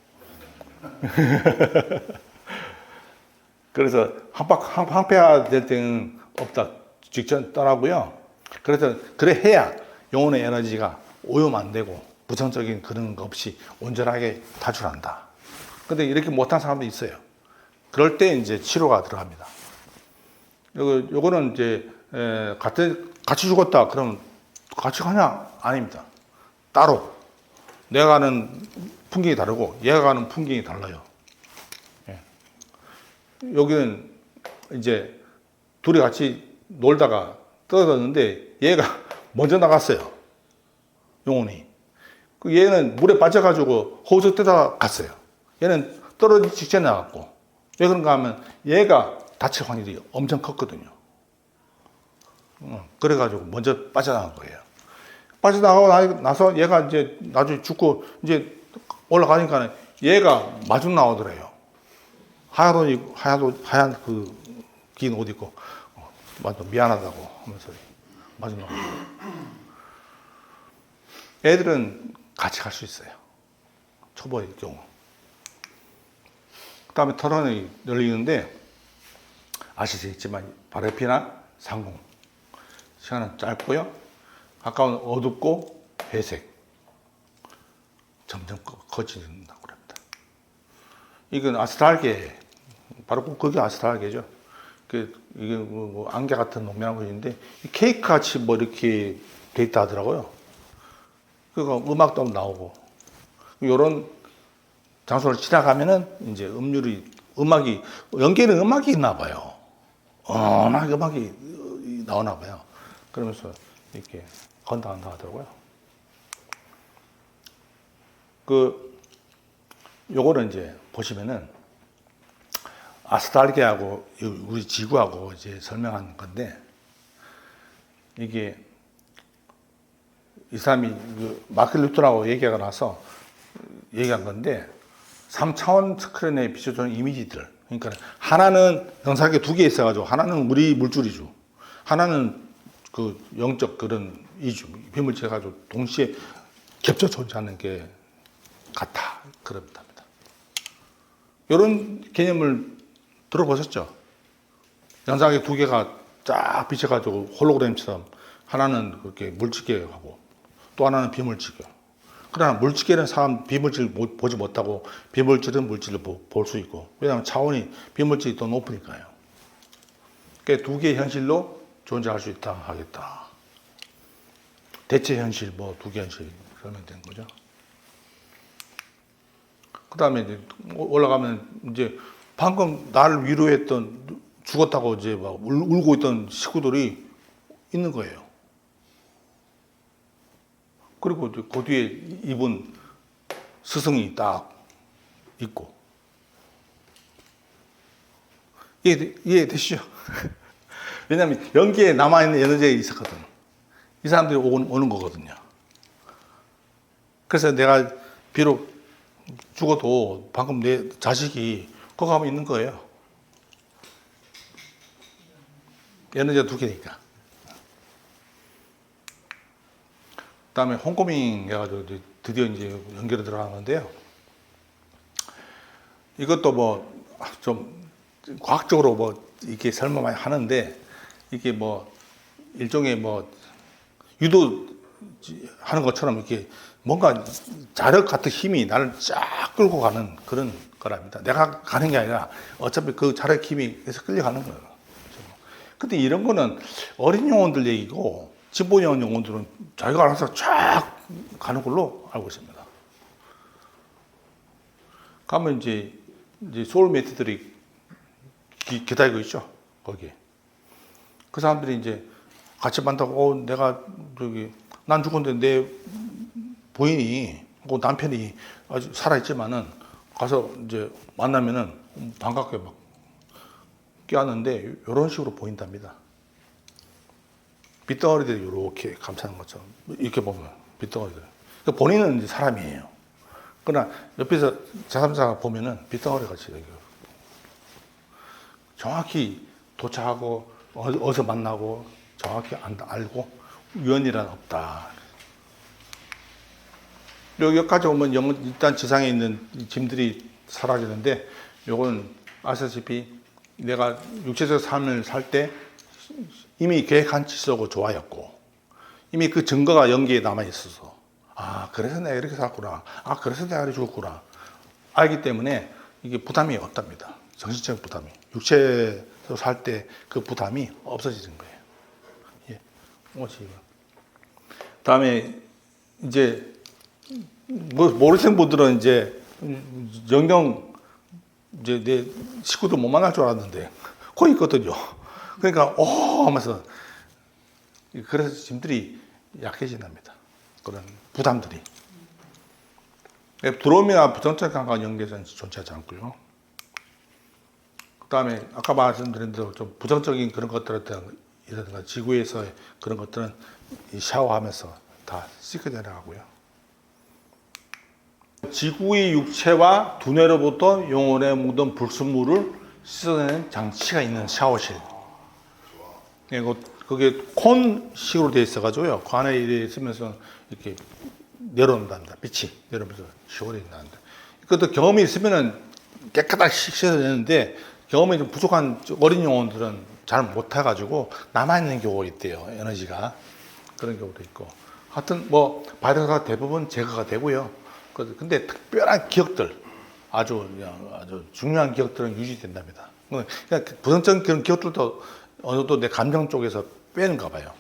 그래서 황폐화될 때는 없다. 직전 떠나고요. 그래서 그래 해야 영혼의 에너지가 오염 안 되고 부정적인 그런 거 없이 온전하게 탈출한다. 근데 이렇게 못한 사람도 있어요. 그럴 때 이제 치료가 들어갑니다. 요거는 이제 같이 죽었다. 그러면 같이 가냐? 아닙니다. 따로. 내가 가는 풍경이 다르고 얘가 가는 풍경이 달라요. 여기는 이제 둘이 같이 놀다가 떨어졌는데 얘가 먼저 나갔어요. 영혼이. 얘는 물에 빠져가지고 호수 뜨다가 갔어요. 얘는 떨어지기 직전에 나갔고. 왜 그런가 하면 얘가 다칠 확률이 엄청 컸거든요. 그래가지고 먼저 빠져나간 거예요. 빠져나가고 나서 얘가 이제 나중에 죽고 이제 올라가니까 얘가 마중 나오더래요. 하얀 긴 옷 입고, 미안하다고 하면서 마중 나오고. 애들은 같이 갈 수 있어요. 초보의 경우. 그 다음에 터널이 열리는데 아시겠지만 바레피나 상공 시간은 짧고요. 가까운 어둡고 회색 점점 커진다고 합니다. 이건 아스트랄게 바로 그게 아스트랄게죠. 이게 뭐 안개 같은 농명한 것인데 케이크 같이 뭐 이렇게 돼 있다 하더라고요. 그거 음악도 나오고 이런 장소를 지나가면은 이제 음악이 연기는 음악이 있나 봐요. 음악이 나오나 봐요. 그러면서 이렇게 건다 하더라고요. 요거는 이제 보시면은 아스트랄게하고 우리 지구하고 이제 설명한 건데 이게 이 사람이 마크 뉴턴하고 얘기하고 나서 얘기한 건데 3차원 스크린에 비춰주는 이미지들. 그러니까 하나는 영상에 두 개 있어가지고 하나는 우리 물줄이죠. 하나는 그 영적 그런 이주 비물질 가지고 동시에 겹쳐 존재하는 게 같아 그럽니다. 이런 개념을 들어보셨죠? 영상에 두 개가 쫙 비춰가지고 홀로그램처럼 하나는 그렇게 물질계하고 또 하나는 비물질계. 그러나 물질계는 비물질을 보지 못하고 비물질은 물질을 볼 수 있고 왜냐하면 차원이 비물질이 더 높으니까요. 그러니까 두 개의 현실로 존재할 수 있다 하겠다. 대체 현실 뭐 두 개 현실 설명된 거죠. 그 다음에 이제 올라가면 이제 방금 나를 위로했던 죽었다고 이제 막 울고 있던 식구들이 있는 거예요. 그리고 그 뒤에 입은 스승이 딱 있고. 이해되시죠? 왜냐하면 연기에 남아있는 에너지가 있었거든. 이 사람들이 오는 거거든요. 그래서 내가 비록 죽어도 방금 내 자식이 거기 가면 있는 거예요. 에너지가 두 개니까. 그 다음에 홈커밍 해가지고 드디어 이제 연결이 들어가는데요. 이것도 뭐 좀 과학적으로 뭐 이렇게 설명 많이 하는데 이게 뭐 일종의 뭐 유도하는 것처럼 이렇게 뭔가 자력 같은 힘이 나를 쫙 끌고 가는 그런 거랍니다. 내가 가는 게 아니라 어차피 그 자력 힘이 계속 끌려가는 거예요. 근데 이런 거는 어린 영혼들 얘기고 진보 영혼들은 자기가 알아서 쫙 가는 걸로 알고 있습니다. 가면 이제 소울메이트들이 기다리고 있죠. 거기에. 그 사람들이 이제 같이 만나고 내가 난 죽었는데 내 부인이 남편이 아주 살아있지만은 가서 이제 만나면은 반갑게 막 껴안는데 이런 식으로 보인답니다. 빗덩어리들이 이렇게 감싸는 것처럼 이렇게 보면 빗덩어리들. 그러니까 본인은 이제 사람이에요. 그러나 옆에서 제3자가 보면은 빗덩어리 같이 이렇게 정확히 도착하고 어디서 만나고 정확히 알고 유언이란 없다. 여기까지 오면 일단 지상에 있는 짐들이 사라지는데 요건 아시다시피 내가 육체적 삶을 살 때 이미 계획한 질서고 조화였고 이미 그 증거가 연기에 남아 있어서 그래서 내가 이렇게 살았구나. 그래서 내가 이렇게 죽었구나. 알기 때문에 이게 부담이 없답니다. 정신적 부담이. 육체에서 살 때 그 부담이 없어지는 거예요. 예. 다음에 이제 모르시는 분들은 이제 영영 이제 내 식구도 못 만날 줄 알았는데 거기 있거든요. 그러니까 하면서 그래서 짐들이 약해진답니다. 그런 부담들이. 드롬이나 부정적 감각 연계에서는 존재하지 않고요. 그 다음에 아까 말씀드린 대로 좀 부정적인 그런 것들이라든가 지구에서의 그런 것들은 샤워하면서 다 씻겨 내려가고요. 지구의 육체와 두뇌로부터 영혼에 묻은 불순물을 씻어내는 장치가 있는 샤워실. 그게 콘식으로 되어 있어가지고요. 그 안에 있으면서 이렇게 내려온답니다. 빛이 내려오면서 시원해진다는데. 그것도 경험이 있으면은 깨끗하게 씻어야 되는데 경험이 좀 부족한 어린 영혼들은 잘 못해가지고 남아있는 경우가 있대요. 에너지가. 그런 경우도 있고. 하여튼 뭐 바이러스가 대부분 제거가 되고요. 근데 특별한 기억들, 아주 중요한 기억들은 유지된답니다. 그러니까 부정적인 그런 기억들도 어느 정도 내 감정 쪽에서 빼는가 봐요.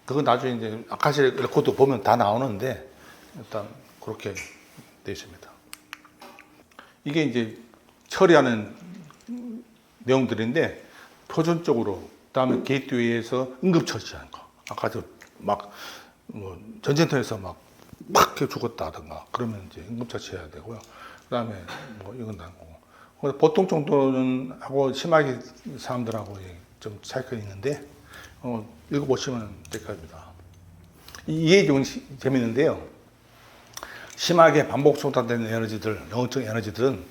그건 나중에 이제 아카시 레코드 보면 다 나오는데 일단 그렇게 되어 있습니다. 이게 이제 처리하는 내용들인데 표준적으로 그다음에 게이트웨이에서 응급 처치하는 거. 아까도 막 뭐 전쟁터에서 막 죽었다든가 그러면 이제 응급 처치해야 되고요. 그다음에 뭐 이건 나고 보통 정도는 하고 심하게 사람들하고 좀 차이가 있는데 읽어보시면 될 겁니다. 이게 좀 재밌는데요. 심하게 반복 충돌되는 에너지들, 영적 에너지들은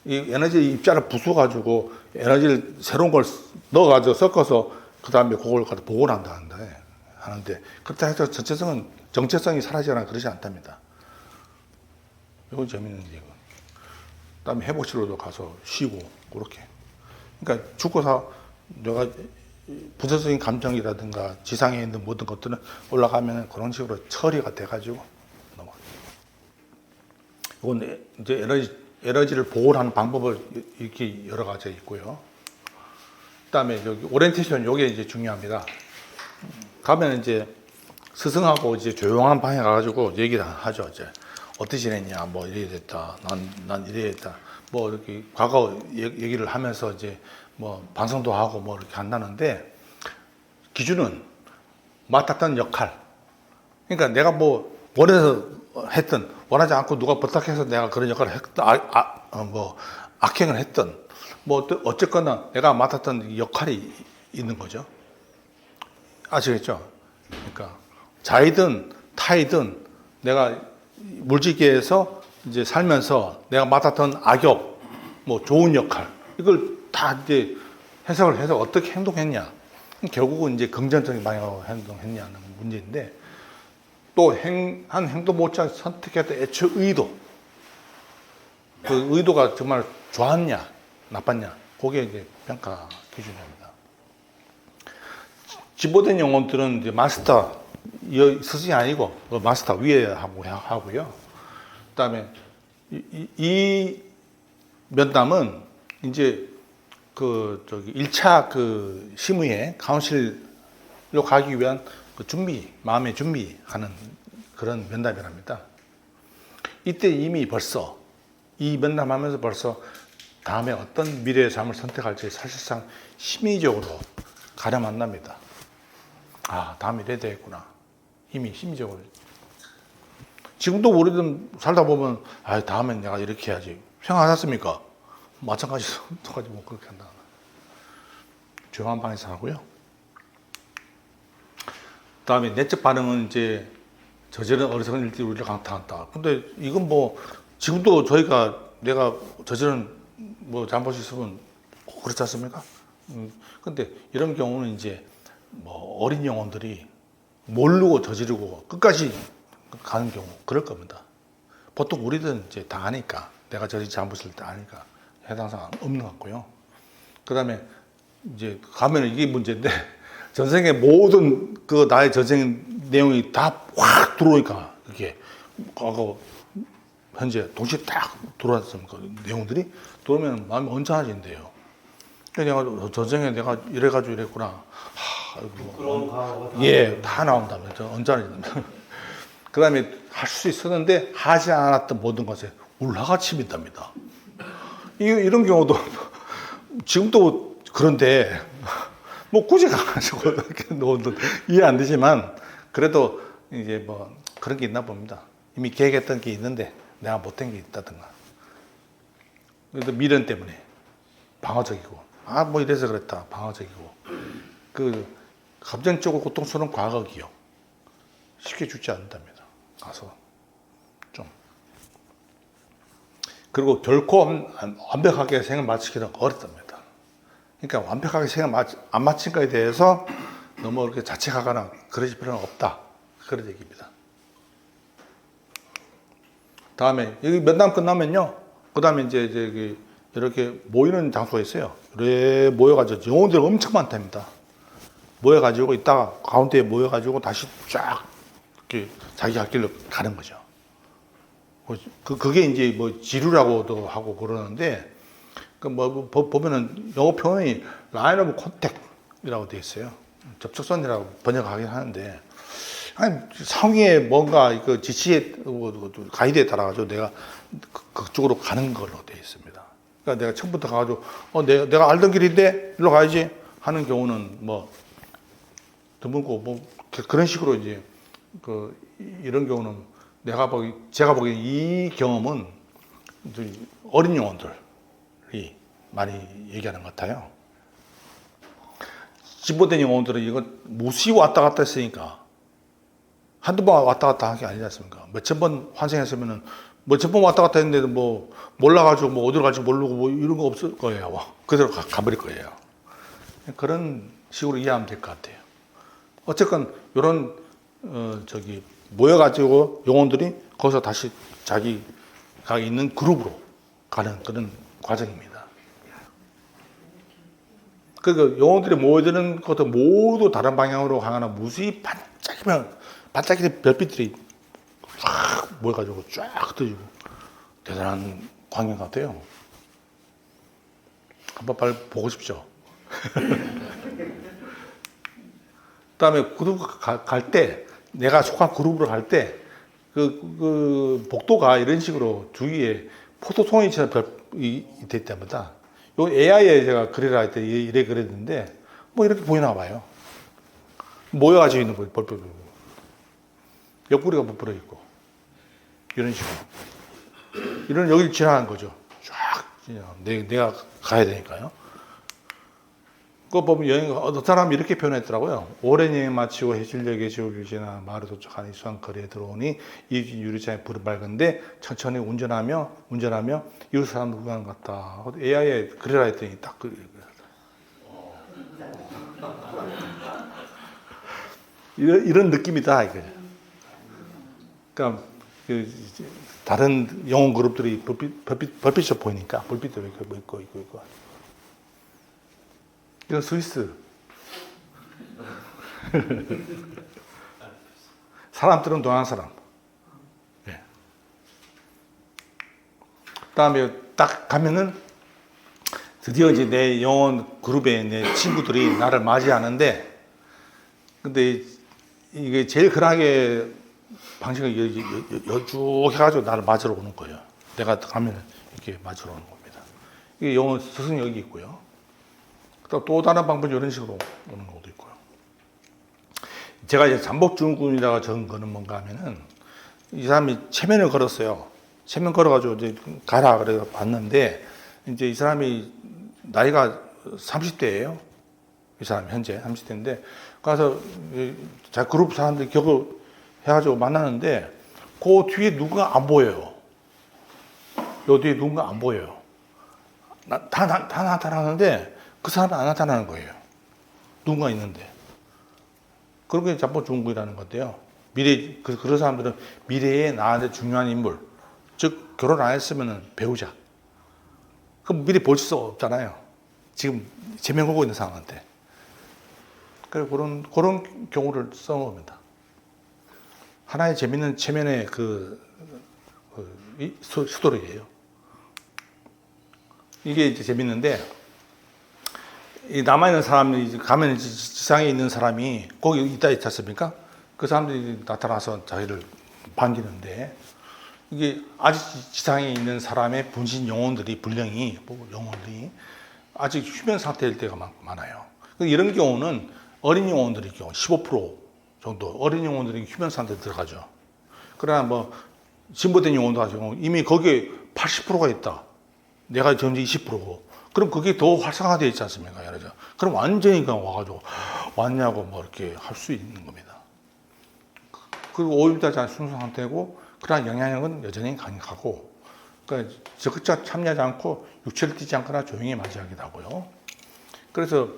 이 에너지 입자를 부숴가지고 에너지를 새로운 걸 넣어가지고 섞어서 그 다음에 그걸 갖다 복원한다는데 하는데 그렇다 해서 정체성이 사라지거나 그러지 않답니다. 이건 재밌는 얘기고. 그다음에 회복실로도 가서 쉬고 그렇게. 그러니까 죽고서 내가 부정적인 감정이라든가 지상에 있는 모든 것들은 올라가면 그런 식으로 처리가 돼가지고 넘어가요. 이건 이제 에너지를 보호하는 방법을 이렇게 여러 가지 있고요. 그다음에 여기 오리엔테이션 요게 이제 중요합니다. 가면 이제 스승하고 이제 조용한 방에 가가지고 얘기를 하죠. 이제 어떻게 지냈냐, 뭐 이래 됐다, 난 이래 됐다, 뭐 이렇게 과거 얘기를 하면서 이제 뭐 반성도 하고 뭐 이렇게 한다는데 기준은 맡았던 역할. 그러니까 내가 뭐 원해서 했든 원하지 않고 누가 부탁해서 내가 그런 역할을 했든 뭐 악행을 했든 뭐 어쨌거나 내가 맡았던 역할이 있는 거죠. 아시겠죠? 그러니까 자이든 타이든 내가 물질계에서 이제 살면서 내가 맡았던 악역, 뭐 좋은 역할 이걸 다 이제 해석을 해서 어떻게 행동했냐. 결국은 이제 긍정적인 방향으로 행동했냐는 문제인데 또 한 행동 못지않게 선택했던 애초 의도, 그 의도가 정말 좋았냐, 나빴냐, 그게 이제 평가 기준입니다. 지보된 영혼들은 이제 마스터, 스승이 아니고 마스터 위에 하고요. 그다음에 이 면담은 이제 그 1차 그 심의에 카운실로 가기 위한 그 준비, 마음의 준비하는 그런 면담이랍니다. 이때 이미 벌써 이 면담하면서 벌써 다음에 어떤 미래의 삶을 선택할지 사실상 심리적으로 가늠한답니다. 아, 다음에 이래야 되겠구나. 이미 심리적으로. 지금도 우리는 살다 보면 아, 다음엔 내가 이렇게 해야지. 생각하셨습니까? 마찬가지로 똑같이 뭐 그렇게 한다. 조용한 방에서 하고요. 그다음에 내적 반응은 이제 저지른 어리석은 일들이 우리를 강타한다. 근데 이건 뭐 지금도 저희가 내가 저지른 뭐 잘못이 있으면 그렇지 않습니까? 근데 이런 경우는 이제 뭐 어린 영혼들이 모르고 저지르고 끝까지 가는 경우 그럴 겁니다. 보통 우리들은 이제 다 아니까 내가 저지 잘못을 다 아니까 해당 사항 없는 것 같고요. 그다음에 이제 가면 이게 문제인데 전생의 모든 그 나의 전생 내용이 다 확 들어오니까 이게 과거 현재 동시에 딱 들어왔으면 그 내용들이 들어오면 마음이 언짢아진대요. 그러니까 내가 전생에 내가 이래가지고 이랬구나. 그런 과거가 예, 다 나온다면서 언짢아진다. 그 다음에 할 수 있었는데 하지 않았던 모든 것에 울화가 침입답니다. 이런 경우도 지금도 그런데 뭐 굳이 가가지고 이렇게 놓은 이해 안 되지만 그래도 이제 뭐 그런 게 있나 봅니다. 이미 계획했던 게 있는데 내가 못한 게 있다든가. 그래도 미련 때문에 방어적이고 아 뭐 이래서 그랬다 방어적이고 그 감정적으로 고통스러운 과거 기억 쉽게 죽지 않는답니다. 가서 좀 그리고 결코 완벽하게 생을 마치기는 어렵답니다. 그러니까 완벽하게 생을 안 마친 거에 대해서 너무 이렇게 자책하거나 그러실 필요는 없다. 그런 얘기입니다. 다음에 여기 면담 끝나면요. 그 다음에 이제 이렇게 모이는 장소가 있어요. 이렇게 모여가지고 영혼들이 엄청 많답니다. 모여가지고 이따가 가운데에 모여가지고 다시 쫙 이렇게 자기 할 길로 가는 거죠. 그게 이제 뭐 지루라고도 하고 그러는데 그 뭐 보면은 영어 표현이 line of contact이라고 되어 있어요. 접촉선이라고 번역하긴 하는데 아니 상위에 뭔가 그 지시에 가이드에 따라 가지고 내가 그쪽으로 가는 걸로 되어 있습니다. 그러니까 내가 처음부터 가가지고 내가 알던 길인데 일로 가야지 하는 경우는 뭐 드물고 뭐 그런 식으로 이제 이런 경우는 제가 보기엔 이 경험은 어린 영혼들이 많이 얘기하는 것 같아요. 진보된 영혼들은 이거 무수히 왔다 갔다 했으니까 한두 번 왔다 갔다 한 게 아니지 않습니까? 몇천 번 환생했으면은 몇천 번 왔다 갔다 했는데도 뭐 몰라가지고 뭐 어디로 갈지 모르고 뭐 이런 거 없을 거예요. 그대로 가버릴 거예요. 그런 식으로 이해하면 될 것 같아요. 어쨌건 이런 모여가지고 영혼들이 거기서 다시 자기가 있는 그룹으로 가는 그런 과정입니다. 그러니까 영혼들이 모여드는 것도 모두 다른 방향으로 가거나 무수히 반짝이는 별빛들이 쫙 모여가지고 쫙 떠지고 대단한 광경 같아요. 한번 빨리 보고 싶죠. 그다음에 그룹 갈 때 내가 속한 그룹으로 갈 때 그 복도가 이런 식으로 주위에 포토송이처럼 별이 될 때마다 요 AI에 제가 그리라 할 때 이래 그랬는데 뭐 이렇게 보이나 봐요. 모여가지고 있는 거예요. 벌벌 옆구리가 부풀어 있고 이런 식으로 이런 여기를 지나가는 거죠. 쫙 내가 가야 되니까요. 그거 보면 어떤 사람이 이렇게 표현했더라고요. 오랜 여행 마치고 해질녘에 지옥을 지나 마을에 도착한 익숙한 거리에 들어오니 이 유리창에 불은 밝은데 천천히 운전하며 이웃 사람들 구하는 것 같다. AI에 그래라 했더니 딱 이런 느낌이다 이거죠. 그러니까 다른 영혼 그룹들이 별빛으로 보이니까 불빛도 이렇게 뭐 있고. 이건 스위스. 사람들은 동양 사람. 네. 그다음에 딱 가면은 드디어 이제 내 영혼 그룹의 내 친구들이 나를 맞이하는데, 근데 이게 제일 흔하게 방식을 여쭈해가지고 나를 맞으러 오는 거예요. 내가 가면 이렇게 맞으러 오는 겁니다. 이게 영혼 스승이 여기 있고요. 또 다른 방법이 이런 식으로 오는 것도 있고요. 제가 이제 잠복증후군이라고 적은 거는 뭔가 하면은 이 사람이 체면을 걸었어요. 체면 걸어가지고 이제 가라 그래서 봤는데 이제 이 사람이 나이가 30대예요. 이 사람 현재 30대인데 가서 자 그룹 사람들 격을 해가지고 만나는데 그 뒤에 누군가 안 보여요. 요 뒤에 누군가 안 보여요. 다 나타나는데 그 사람은 안 나타나는 거예요. 누군가 있는데. 그런 게 잠복증후군이라는 건데요. 그런 사람들은 미래에 나한테 중요한 인물, 즉 결혼 안 했으면 배우자. 그럼 미래 볼 수 없잖아요. 지금 제명 걸고 있는 상황한테. 그래서 그런 경우를 써봅니다. 하나의 재밌는 체면의 스토리예요. 이게 이제 재밌는데, 이 남아있는 사람이 가면 지상에 있는 사람이 거기 있지 않습니까? 그 사람들이 나타나서 자기를 반기는데, 이게 아직 지상에 있는 사람의 분신 영혼들이 아직 휴면 상태일 때가 많아요. 이런 경우는 어린 영혼들의 경우 15% 정도 어린 영혼들이 휴면 상태에 들어가죠. 그러나 뭐 진보된 영혼도 가지고 이미 거기에 80%가 있다. 내가 전체 20%고. 그럼 그게 더 활성화되어 있지 않습니까? 그럼 완전히 그냥 와가지고 왔냐고 뭐 이렇게 할 수 있는 겁니다. 그리고 오염되지 않은 순수 상태고, 그러나 영향력은 여전히 강력하고, 그러니까 적극적 참여하지 않고 육체를 띄지 않거나 조용히 맞이하기도 하고요. 그래서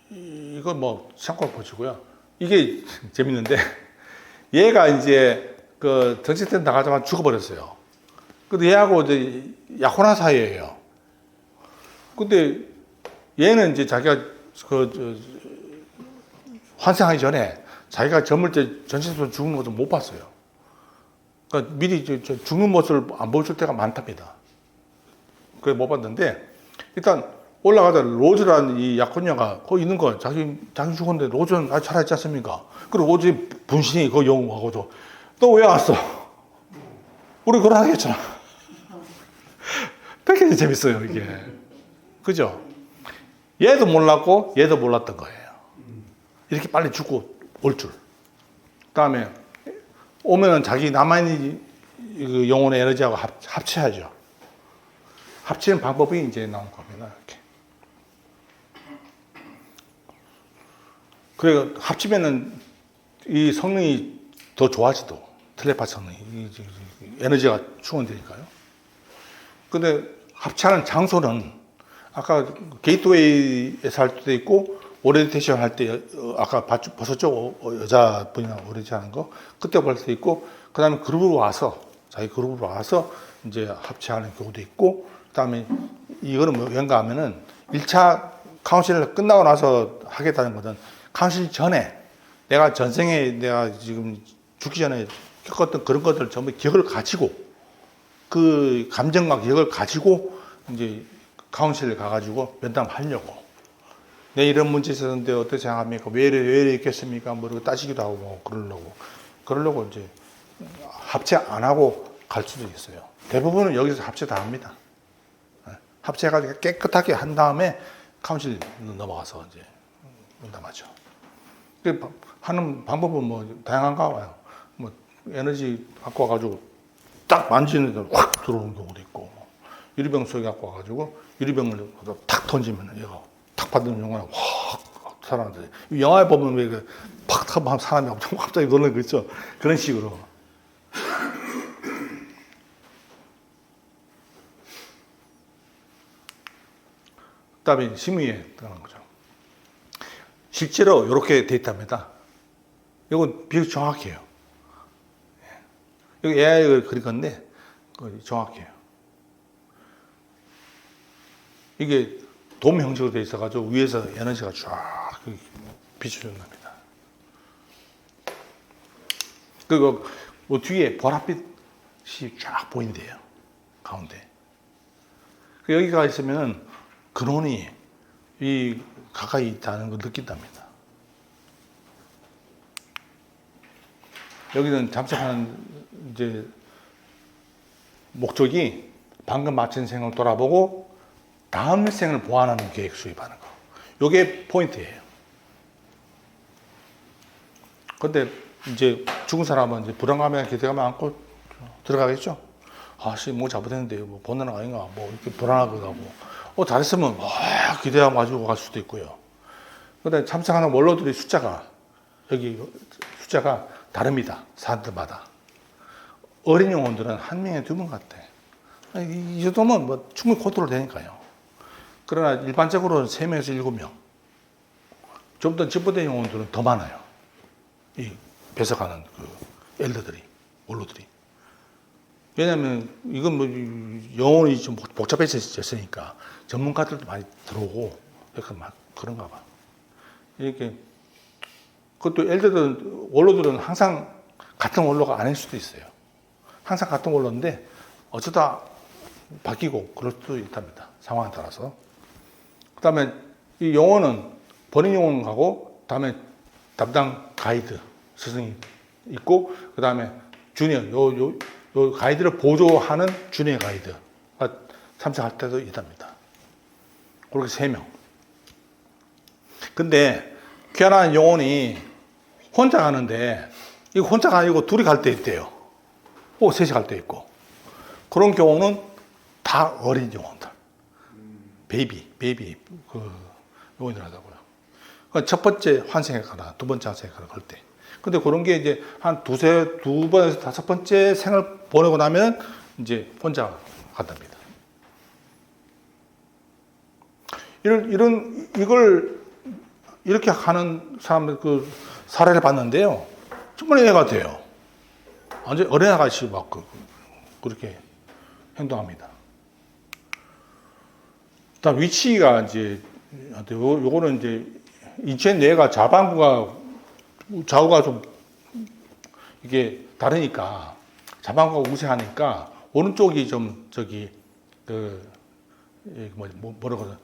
이거 뭐 참고로 보시고요. 이게 재밌는데 얘가 이제 그 정치센터 나가자마자 죽어버렸어요. 근데 얘하고 이제 약혼한 사이예요. 근데 얘는 이제 자기가 환생하기 전에 자기가 젊을 때 전체적으로 죽는 것도 못 봤어요. 그러니까 미리 죽는 모습을 안 보여줄 때가 많답니다. 그래 못 봤는데 일단 올라가자 로즈라는 이 약혼녀가 거기 있는 거 자기 죽었는데 로즈는 아주 살아있지 않습니까? 그리고 로즈 분신이 그 영웅하고도 너 왜 왔어? 우리 결혼하겠잖아. 되게 재밌어요 이게. 그죠? 얘도 몰랐고 얘도 몰랐던 거예요. 이렇게 빨리 죽고 올 줄. 그다음에 오면은 자기 남아있는 그 영혼의 에너지하고 합쳐야죠. 합치는 방법이 이제 나온 겁니다. 이렇게. 그래 합치면은 이 성능이 더 좋아지도. 텔레파시 성능이 에너지가 충원되니까요. 근데 합치하는 장소는 아까 게이트웨이에서 할 때도 있고 오리엔테이션 할 때 아까 보셨죠? 여자분이랑 오리엔테이션 하는 거 그때 볼 때도 있고 그 다음에 그룹으로 와서 자기 그룹으로 와서 이제 합체하는 경우도 있고 그 다음에 이거는 왠가 하면은 1차 카운슬을 끝나고 나서 하겠다는 것은 카운슬 전에 내가 전생에 내가 지금 죽기 전에 겪었던 그런 것들을 전부 기억을 가지고 그 감정과 기억을 가지고 이제 카운슬에 가가지고 면담하려고 내 이런 문제 있었는데 어떻게 생각합니까? 왜 이래 있겠습니까? 뭐 이렇게 따지기도 하고 뭐 그러려고 이제 합체 안 하고 갈 수도 있어요. 대부분은 여기서 합체 다 합니다. 합체해가지고 깨끗하게 한 다음에 카운슬 넘어가서 이제 면담하죠. 하는 방법은 뭐 다양한가 봐요. 뭐 에너지 갖고 와가지고 딱 만지는 데로 확 들어오는 경우도 있고 유리병 속에 갖고 와가지고 유리병을 탁 던지면 얘가 탁 받는 영화가 확 살아나는데 영화에 보면 왜 팍 하면 사람이 엄청 갑자기 놀라는 거 있죠. 그런 식으로. 그다음에 심의에 들어가는 거죠. 실제로 이렇게 돼 있답니다. 이건 비교적 정확해요. 여기 AI를 그린 건데 정확해요. 이게 돔 형식으로 돼 있어가지고 위에서 에너지가 쫙 비춰준답니다. 그리고 뭐 뒤에 보랏빛이 쫙 보인대요. 가운데. 여기가 있으면 근원이 이 가까이 있다는 걸 느낀답니다. 여기는 잠식하는 이제 목적이 방금 마친 생을 돌아보고 다음 생을 보완하는 계획 수립하는 거. 요게 포인트예요. 근데 이제 죽은 사람은 이제 불안감이나 기대감을 안고 들어가겠죠. 아씨 뭐 잘못했는데 뭐 본능 아닌가 뭐 이렇게 불안하기도 하고 잘했으면 기대하고 가지고 갈 수도 있고요. 근데 참석하는 원로들의 숫자가 여기 숫자가 다릅니다. 사람들마다. 어린 영혼들은 한 명에 2명 같대. 이 정도면 뭐 충분히 컨트롤 되니까요. 그러나 일반적으로는 3명에서 7명. 좀 더 집보된 영혼들은 더 많아요. 이 배석하는 그 엘더들이, 원로들이. 왜냐하면 이건 뭐 영혼이 좀 복잡해졌으니까 전문가들도 많이 들어오고 약간 막 그런가 봐. 이렇게 그것도 엘더들은 원로들은 항상 같은 원로가 아닐 수도 있어요. 항상 같은 원로인데 어쩌다 바뀌고 그럴 수도 있답니다. 상황에 따라서. 그다음에 이 영혼은 본인 영혼하고 다음에 담당 가이드 스승이 있고 그다음에 주니어 요 가이드를 보조하는 주니어 가이드가 참석할 때도 있답니다. 그렇게 3명. 근데 귀환한 영혼이 혼자 가는데 이거 혼자가 아니고 둘이 갈 때 있대요. 셋이 갈 때 있고. 그런 경우는 다 어린 영혼들. 베이비 그 영혼이라고요. 그러니까 첫 번째 환생에 가나 두 번째 환생에 가나 갈 때. 근데 그런 게 이제 한 두 번에서 5번째 생을 보내고 나면 이제 혼자 간답니다. 이걸 이렇게 하는 사람들 그 사례를 봤는데요. 정말 이해가 돼요. 완전 어린아가씨 막 그렇게 행동합니다. 다음 위치가 이제 요거는 이제 인체 뇌가 좌우가 좀 이게 다르니까 좌방구가 우세하니까 오른쪽이 좀 뭐라고 그러나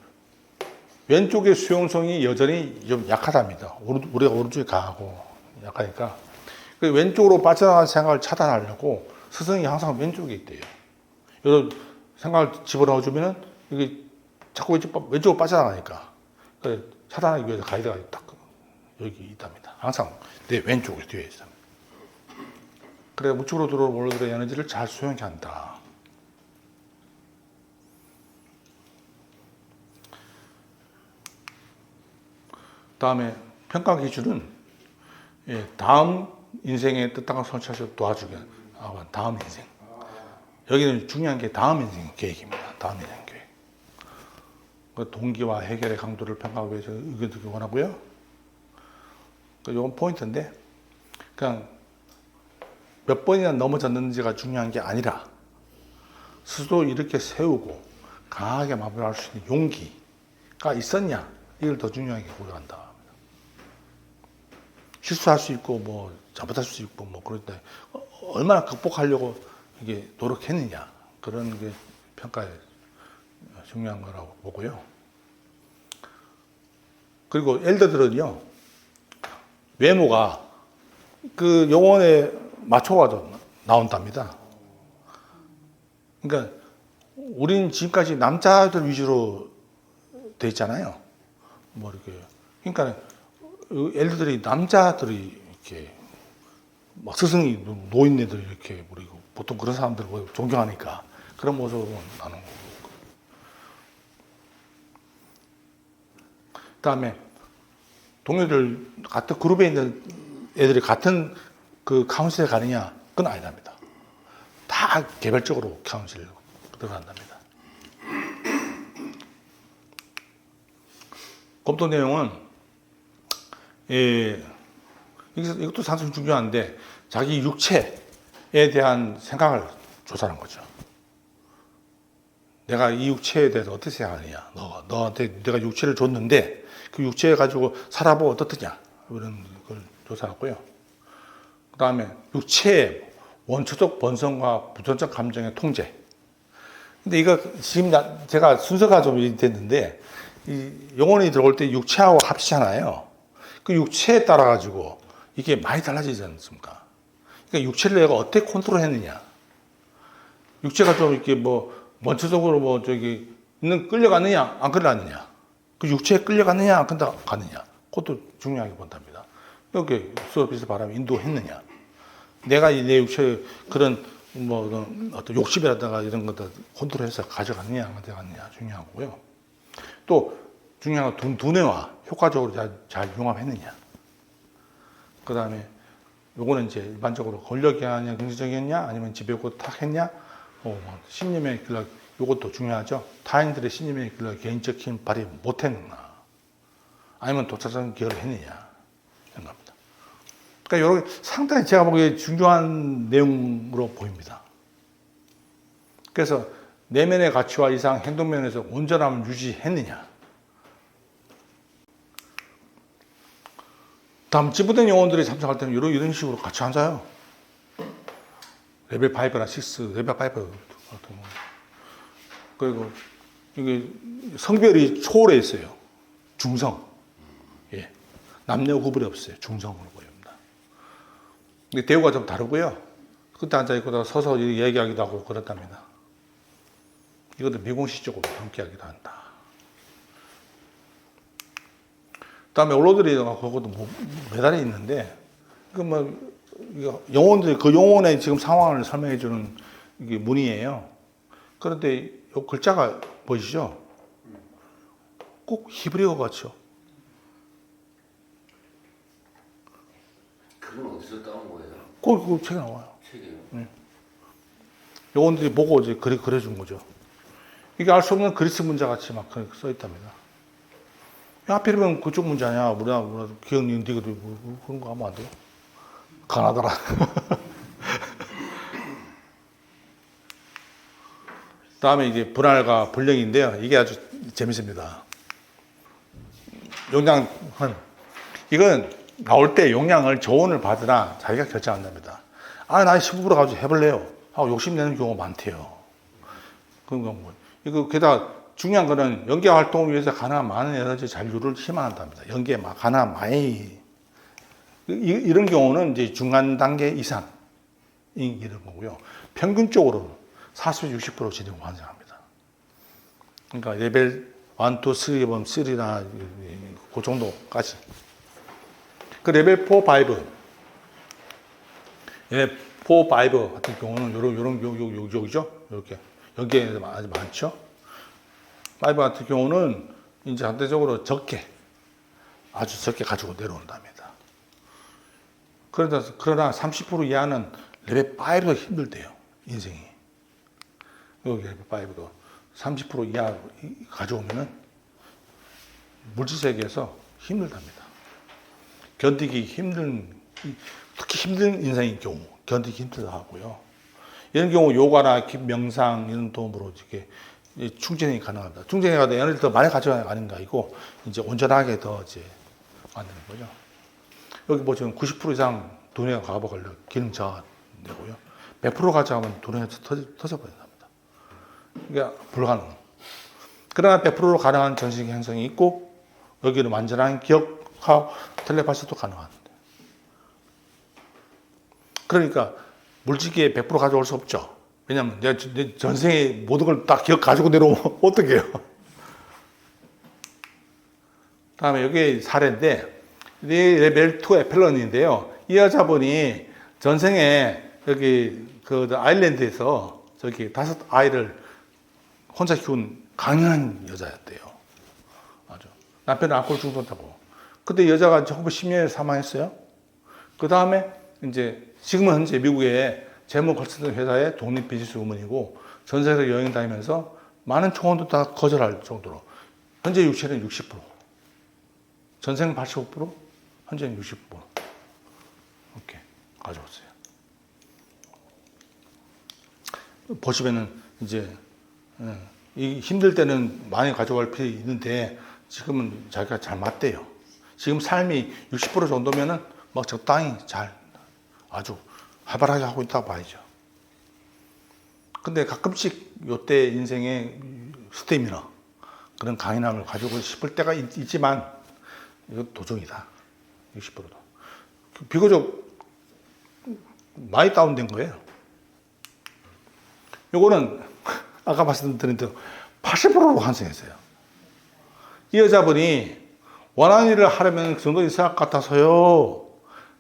왼쪽의 수용성이 여전히 좀 약하답니다. 우리가 오른쪽이 강하고 약하니까 그 왼쪽으로 빠져나가는 생각을 차단하려고 스승이 항상 왼쪽에 있대요. 이런 생각을 집어넣어주면은 이게 자꾸 왼쪽으로 빠져나가니까 차단하기 위해서 가이드가 딱 여기 있답니다. 항상 내 왼쪽에 뒤에 있습니다. 그래 우측으로 들어오는 원로들의 에너지를 잘 수용케 한다. 다음에 평가 기준은 다음 인생의 뜻당을 성취하셔 도와주게 다음 인생. 여기는 중요한 게 다음 인생 계획입니다. 다음 인생 계획. 그 동기와 해결의 강도를 평가하기 위해서 의견 듣기 원하고요. 이건 포인트인데 그냥 몇 번이나 넘어졌는지가 중요한 게 아니라 스스로 이렇게 세우고 강하게 마무리할 수 있는 용기가 있었냐 이걸 더 중요하게 고려한다. 실수할 수 있고 뭐 잘못할 수 있고 뭐 그런데 얼마나 극복하려고 이게 노력했느냐 그런 게 평가에 중요한 거라고 보고요. 그리고 엘더들은요 외모가 그 영혼에 맞춰가지고 나온답니다. 그러니까 우린 지금까지 남자들 위주로 돼 있잖아요. 뭐 이렇게 그러니까 엘더들이 남자들이 이렇게 막 스승이 노인네들 이렇게 우리고 보통 그런 사람들 존경하니까 그런 모습으로 나는 거고. 그다음에 동료들 같은 그룹에 있는 애들이 같은 그 카운슬에 가느냐 그건 아니랍니다. 다 개별적으로 카운슬에 들어간답니다. 검토 내용은 이것도 상당히 중요한데 자기 육체에 대한 생각을 조사하는 거죠. 내가 이 육체에 대해서 어떻게 생각하느냐. 너한테 내가 육체를 줬는데 그 육체 가지고 살아보고 어떻느냐. 이런 걸 조사하고요. 그 다음에 육체의 원초적 본성과 부정적 감정의 통제. 근데 이거 지금 제가 순서가 좀 됐는데 이 영혼이 들어올 때 육체하고 합치잖아요. 그 육체에 따라 가지고 이게 많이 달라지지 않습니까? 그러니까 육체를 내가 어떻게 컨트롤했느냐. 육체가 좀 이렇게 뭐 원초적으로 뭐 저기 있는 끌려갔느냐 안 끌려갔느냐. 그 육체에 끌려갔느냐 안 끌려갔느냐. 그것도 중요하게 본답니다. 이렇게 수업에서 바람에 인도했느냐. 내가 내 육체에 그런 뭐 어떤 욕심이라든가 이런 것들 컨트롤해서 가져갔느냐 안 가져갔느냐 중요하고요. 또 중요한 건 두뇌와 효과적으로 잘 융합했느냐. 그 다음에 요거는 이제 일반적으로 권력이냐 경제적이었냐 아니면 지배고 탁했냐 신념의 길러 요것도 중요하죠. 타인들의 신념의 길러 개인적 힘 발휘 못했나 아니면 독자적인 기여를 했느냐 이런 겁니다. 그러니까 요런 상당히 제가 보기에 중요한 내용으로 보입니다. 그래서 내면의 가치와 이상 행동면에서 온전함을 유지했느냐. 다음 지부된 영혼들이 참석할 때는 이런 식으로 같이 앉아요. 레벨 5나 6, 레벨 5 같은 거. 그리고 이게 성별이 초월해 있어요. 중성. 예. 남녀 구분이 없어요. 중성으로 보입니다. 근데 대우가 좀 다르고요. 그때 앉아있고 서서 얘기하기도 하고 그렇답니다. 이것도 미공식적으로 함께하기도 한다. 그다음에 원로들이 그것도 매달려 있는데 영혼들이 그 영혼의 지금 상황을 설명해 주는 이게 문이에요. 그런데 이 글자가 보이시죠? 꼭 히브리어 같죠. 그건 어디서 따온 거예요? 그 책에 나와요. 책이요? 네. 영혼들이 보고 이제 그려준 거죠. 이게 알 수 없는 그리스 문자 같이 막 써 있답니다. 하필이면 그쪽 문자냐, 우리나 기억니 네가 그런 거 하면 안 돼요? 가나다라. 다음에 이제 분할과 분력인데요. 이게 아주 재밌습니다. 용량은 이건 나올 때 용량을 조언을 받으나 자기가 결정한답니다. 아, 나 15% 가지고 해볼래요 하고 욕심내는 경우가 많대요. 그런 거 이거 게다가 중요한 거는 연계 활동을 위해서 가능한 많은 에너지 잔류를 희망한답니다. 연계에 가능한 많이 이런 경우는 이제 중간 단계 이상 이런 거고요. 평균적으로 40, 60% 진행 완성합니다. 그러니까 레벨 1, 2, 3 보면 3나 그 정도까지. 그 레벨 4, 5. 예, 4, 5 같은 경우는 요런 여기죠. 이렇게 여기에 아주 많죠. 5 같은 경우는 이제 상대적으로 아주 적게 가지고 내려온답니다. 그러나 30% 이하는 레벨 5도 힘들대요, 인생이. 여기 레벨 5도 30% 이하 가져오면은 물질 세계에서 힘들답니다. 견디기 힘든, 특히 힘든 인생인 경우 견디기 힘들다 하고요. 이런 경우 요가나 명상 이런 도움으로 이렇게 충전이 가능합니다. 충전이 가도 에너지 더 많이 가져가는 거 아니고 이제 온전하게 더 이제 만드는 거죠. 여기 보시면 90% 이상 두뇌가 과부 걸려 기능 저하 되고요. 100% 가져가면 두뇌가 터져버린답니다. 그러니까 불가능. 그러나 100%로 가능한 전신 형성이 있고 여기는 완전한 기억과 텔레파시도 가능한데. 그러니까 물질계에 100% 가져올 수 없죠. 왜냐하면 내가 내 전생의 모든 걸 다 기억 가지고 내려오면 어떡해요. 다음에 여기 사례인데 이 레벨 2의 펠런인데요. 이 여자분이 전생에 여기 그 아일랜드에서 저기 5 아이를 혼자 키운 강인한 여자였대요. 아주 남편은 알코올 중독자고. 근데 여자가 후보 10년에 사망했어요. 그 다음에 이제 지금은 현재 미국의 재무 컨설팅 회사의 독립 비즈니스 우먼이고 전 세계를 여행 다니면서 많은 초원도 다 거절할 정도로 현재 육체는 60%, 전생 85%, 현재는 60% 이렇게 가져왔어요. 보시면은 이제 이 힘들 때는 많이 가져갈 필요 있는데 지금은 자기가 잘 맞대요. 지금 삶이 60% 정도면은 막 적당히 잘 아주 활발하게 하고 있다고 봐야죠. 근데 가끔씩 요때 인생의 스태미나 그런 강인함을 가지고 싶을 때가 있지만 이거 도정이다. 60%도. 비교적 많이 다운된 거예요. 요거는 아까 말씀드린 대로 80%로 환승했어요. 이 여자분이 원하는 일을 하려면 그 정도 있을 것 같아서요.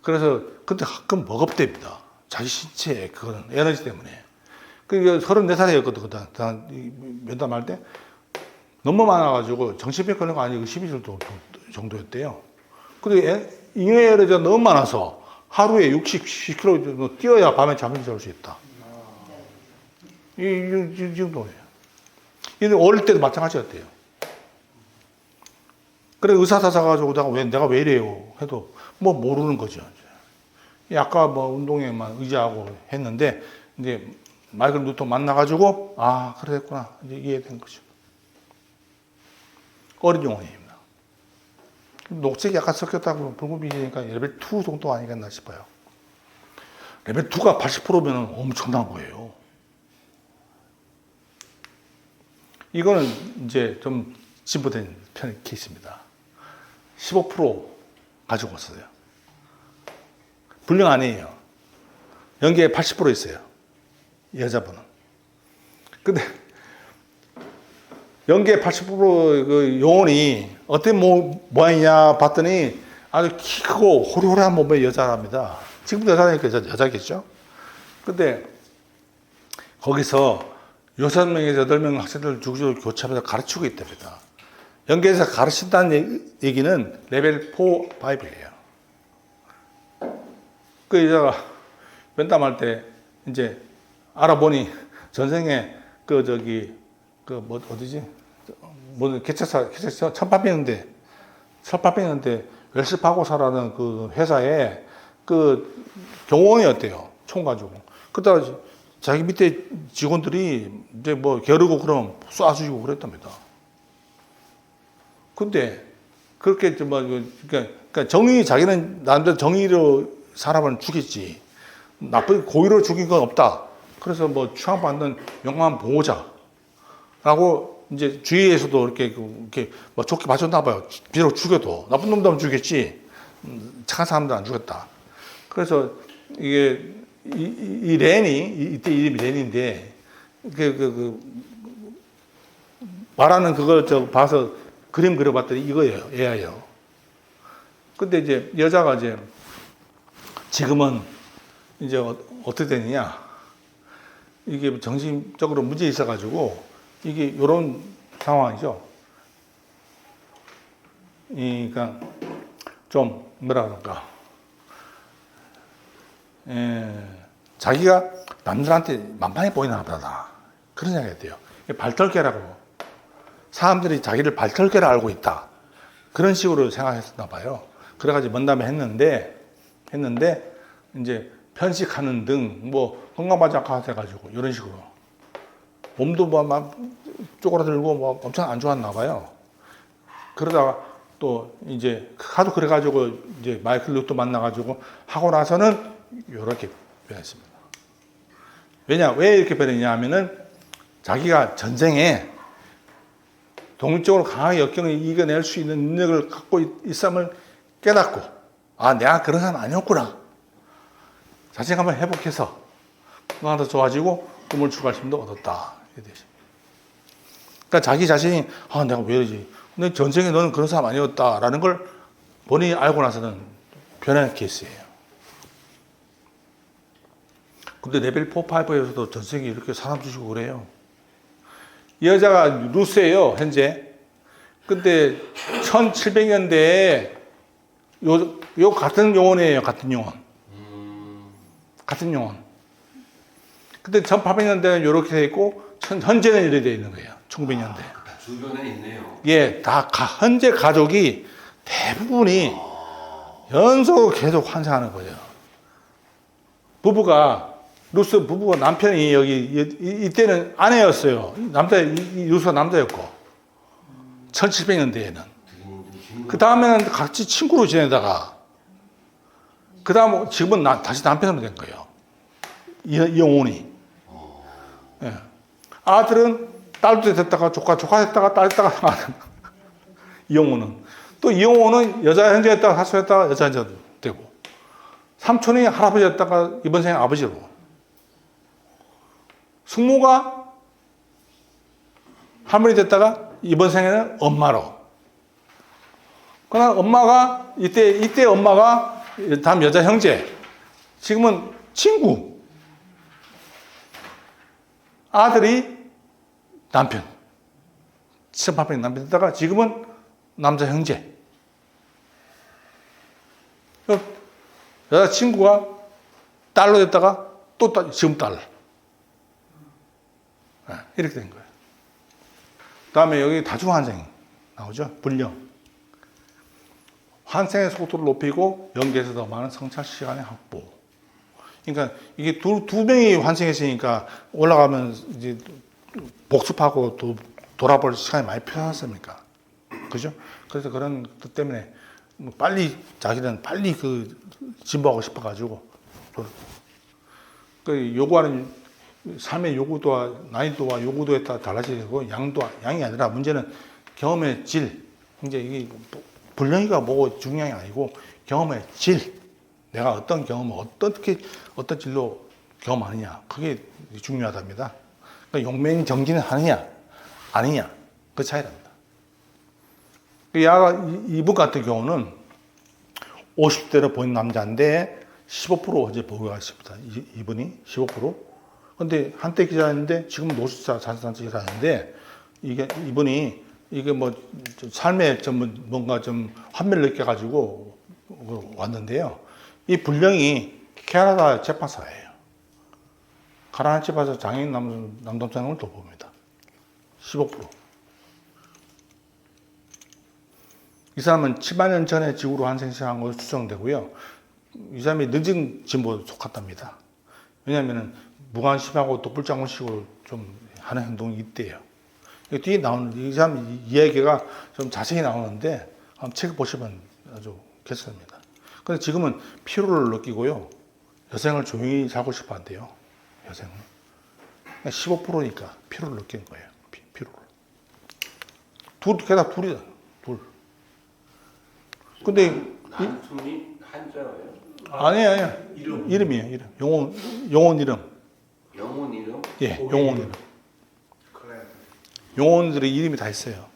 그래서 근데 가끔 버겁답니다. 자기 신체 그거는 에너지 때문에. 그 34살이었거든. 면담할 때 너무 많아가지고 정신병 걸린 거 아니고 12주 정도였대요. 근데 잉여 에너지가 너무 많아서 하루에 60km 정도 뛰어야 밤에 잠을 잘 수 있다. 이 정도예요. 이는 어릴 때도 마찬가지였대요. 그래 의사 사가지고 내가 왜 이래요 해도 뭐 모르는 거죠. 아까 뭐 운동에만 의지하고 했는데 이제 마이클 뉴턴 만나가지고 아 그랬구나 이제 이해된 거죠. 어린 영혼입니다. 녹색이 약간 섞였다고 붉은빛이니까 레벨 2 정도 아니겠나 싶어요. 레벨 2가 80%면 엄청난 거예요. 이거는 이제 좀 진보된 편 케이스입니다. 15% 가지고 왔어요. 불량 아니에요. 연계에 80% 있어요. 이 여자분은. 근데 연계에 80%그 요원이 어떤 모양이냐 봤더니 아주 키 크고 호리호리한 몸의 여자랍니다. 지금 여자니까 여자겠죠? 근데 거기서 6명에서 8명 학생들 주기적으로 교체하면서 가르치고 있답니다. 연계에서 가르친다는 얘기는 레벨 4, 5예요. 그 여자가 면담할 때 이제 알아보니 전생에 어디지? 개척사 1800년대 웰스파고사라는 그 회사에 그 경호원이었대요. 총 가지고. 그때 자기 밑에 직원들이 이제 뭐 겨루고 그러면 쏴주고 그랬답니다. 근데 그렇게 좀 뭐 그러니까 정의 자기는 나름대로 정의로 사람을 죽였지 나쁜 고의로 죽인 건 없다. 그래서 뭐 추앙받는 영광한 보호자라고 이제 주위에서도 이렇게 뭐 좋게 봐줬나 봐요. 비록 죽여도 나쁜 놈들은 죽였지 착한 사람들은 안 죽였다. 그래서 이게 이 렌이 이때 이름이 렌인데 말하는 그걸 저 봐서 그림 그려봤더니 이거예요. 얘예요. 근데 이제 여자가 이제 지금은 이제 어떻게 되느냐 이게 정신적으로 문제 있어가지고 이게 이런 상황이죠. 그러니까 좀 뭐라 그럴까 자기가 남들한테 만만해 보이나 보다 그런 생각이 돼요. 발털개라고 사람들이 자기를 발털개라 알고 있다 그런 식으로 생각했었나 봐요. 그래가지고 면담을 했는데 이제 편식하는 등 뭐 건강반짝하게 해가지고 이런 식으로 몸도 막 쪼그라들고 뭐 엄청 안 좋았나 봐요. 그러다가 또 이제 하도 그래가지고 이제 마이클 루트 만나가지고 하고 나서는 이렇게 변했습니다. 왜 이렇게 변했냐 하면은 자기가 전쟁에 독립적으로 강하게 역경을 이겨낼 수 있는 능력을 갖고 있음을 깨닫고 아 내가 그런 사람 아니었구나 자신감을 회복해서 건강이 더 좋아지고 꿈을 추구할 힘도 얻었다. 그러니까 자기 자신이 아 내가 왜 이러지 근데 전쟁에 너는 그런 사람 아니었다라는 걸 본인이 알고 나서는 변하는 케이스예요. 근데 레벨 4, 5에서도 전쟁이 이렇게 사람 주시고 그래요. 이 여자가 루스예요, 현재. 근데 1700년대에 요 같은 용언이에요, 같은 용언. 같은 용언. 근데 1800년대는 이렇게 돼 있고, 현재는 이렇게 돼 있는 거예요, 1900년대. 주변에 있네요. 예, 다 현재 가족이 대부분이 연속으로 계속 환생하는 거예요. 루스 부부가 남편이 여기 이때는 아내였어요. 루스가 남자였고 1700년대에는 그 다음에는 같이 친구로 지내다가 그 다음 지금은 다시 남편으로 된 거예요. 이영혼이. 예. 아들은 딸도 됐다가 조카 됐다가 딸 됐다가 이영혼은 또 이영혼은 여자 형제였다가 사수였다가 여자 형제 되고 삼촌이 할아버지였다가 이번 생에 아버지로 숙모가 할머니 됐다가 이번 생에는 엄마로. 그러나 엄마가 이때 엄마가 다음 여자 형제. 지금은 친구. 아들이 남편. 1800년 남편 됐다가 지금은 남자 형제. 여자 친구가 딸로 됐다가 또 지금 딸. 이렇게 된 거예요. 다음에 여기 다중환생이 나오죠. 불령. 환생의 속도를 높이고 연계해서 더 많은 성찰 시간의 확보. 그러니까 이게 두 명이 환생했으니까 올라가면 이제 복습하고 돌아볼 시간이 많이 필요하지 않습니까? 그죠? 그래서 그런 뜻 때문에 자기는 빨리 진보하고 싶어가지고 요구하는 삶의 요구도와 난이도와 요구도에 따라 달라지고 양이 아니라 문제는 경험의 질. 이제 이게 불령이가 뭐고 중요한 게 아니고 경험의 질. 내가 어떤 경험을 어떤 질로 경험하느냐. 그게 중요하답니다. 그러니까 용맹 정진을 하느냐 아니냐 그 차이랍니다. 이분 같은 경우는 50대로 보이는 남자인데 15% 이제 보고가 있습니다. 이분이 15%. 근데 한때 기자였는데 지금은 노숙자 자산단체 기자인데 이분이 뭐 삶에 뭔가 좀 환멸을 느껴가지고 왔는데요. 이 불령이 캐나다 재판사예요. 캐나다 재판사 장애인 남동생을 돌봅니다. 15%. 이 사람은 7만 년 전에 지구로 환생한 것으로 추정되고요. 이 사람이 늦은 진보에 속했답니다. 왜냐하면 무관심하고 독불장군식으로 좀 하는 행동이 있대요. 뒤에 나오는 이 사람 이야기가 좀 자세히 나오는데 한번 책 보시면 아주 괜찮습니다. 근데 지금은 피로를 느끼고요. 여생을 조용히 자고 싶어 한대요. 여생을. 15%니까 피로를 느끼는 거예요. 피로를. 게다가 둘이다. 둘. 근데 단순히 한자예요? 아니에요. 이름이에요. 이름. 용혼 이름. 영혼 이름? 예, 용혼 이름. 용혼들의 이름이 다 있어요.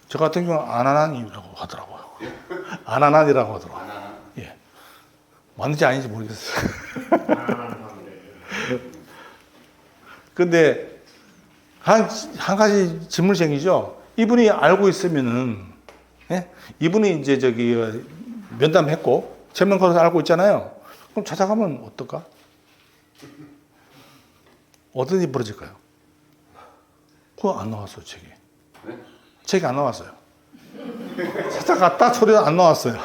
저 같은 경우는 아나난이라고 하더라고요. 아나난이라고 하더라고요. 아나나? 예. 맞는지 아닌지 모르겠어요. 근데 한 가지 질문생이죠. 이분이 알고 있으면은, 예? 이분이 이제 저기 면담했고 체면거에서 알고 있잖아요. 그럼 찾아가면 어떨까? 어떤 일이 벌어질까요? 그거 안 나왔어요, 책이. 네? 책이 안 나왔어요. 찾아갔다 소리가 안 나왔어요.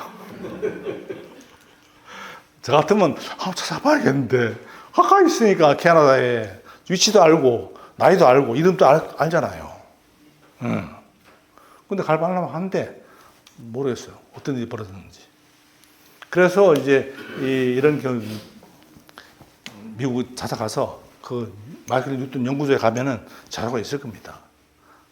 저 같으면 한번 찾아봐야겠는데 가까이 있으니까 캐나다에 위치도 알고 나이도 알고 이름도 알잖아요. 근데 갈바하려면 하는데 모르겠어요. 어떤 일이 벌어졌는지. 그래서 이제 이런 경우 미국 찾아가서 그 마이클 뉴턴 연구소에 가면은 자료가 있을 겁니다.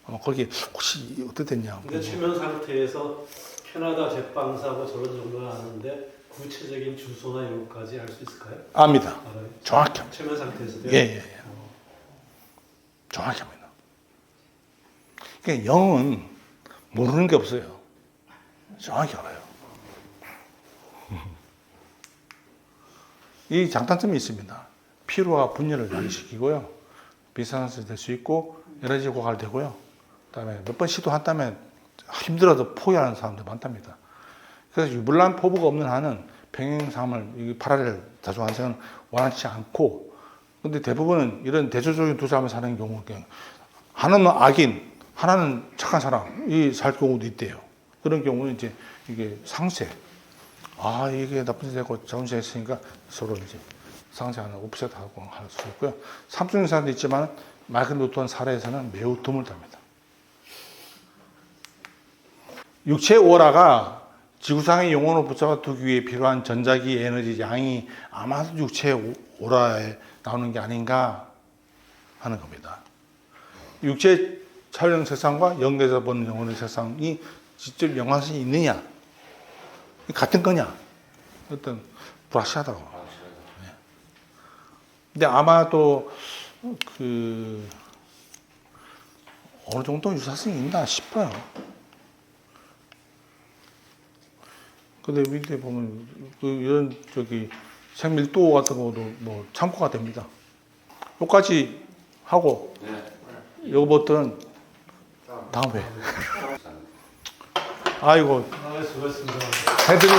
아마 거기 혹시 어떻게 됐냐. 근데 최면 상태에서 캐나다 제빵사하고 저런 정도는 아는데 구체적인 주소나 이런 것까지 알 수 있을까요? 압니다. 알아요? 정확히 합니다. 최면 상태에서도요? 예. 정확히 합니다. 그러니까 영은 모르는 게 없어요. 정확히 알아요. 이 장단점이 있습니다. 피로와 분열을 많이 시키고요. 비산화물이 될 수 있고 에너지 고갈이 되고요. 그다음에 몇 번 시도한 다음에 힘들어도 포기하는 사람들 많답니다. 그래서 유불난 포부가 없는 한은 병행삼을 파랄렐 다중환생은 원하지 않고, 근데 대부분은 이런 대조적인 두 사람을 사는 경우, 하나는 악인, 하나는 착한 사람이 살 경우도 있대요. 그런 경우는 이제 이게 상쇄, 이게 나쁜 짓 되고 좋은 짓 했으니까 서로 이제 상쇄하는 옵셋하고 할 수 있고요. 삼중인 사람도 있지만 마이클 뉴턴 사례에서는 매우 드물답니다. 육체의 오라가 지구상의 영혼을 붙잡아 두기 위해 필요한 전자기 에너지 양이 아마도 육체의 오라에 나오는 게 아닌가 하는 겁니다. 육체 촬영 세상과 연계해서 보는 영혼의 세상이 직접 연관성이 있느냐, 같은 거냐, 어떤 불확실하다고. 네. 근데 아마도 어느 정도 유사성이 있나 싶어요. 근데 밑에 보면 이런 생밀도 같은 것도 뭐 참고가 됩니다. 여기까지 하고 요것들은 다음 회. 아이고 수고했습니다. 해드리.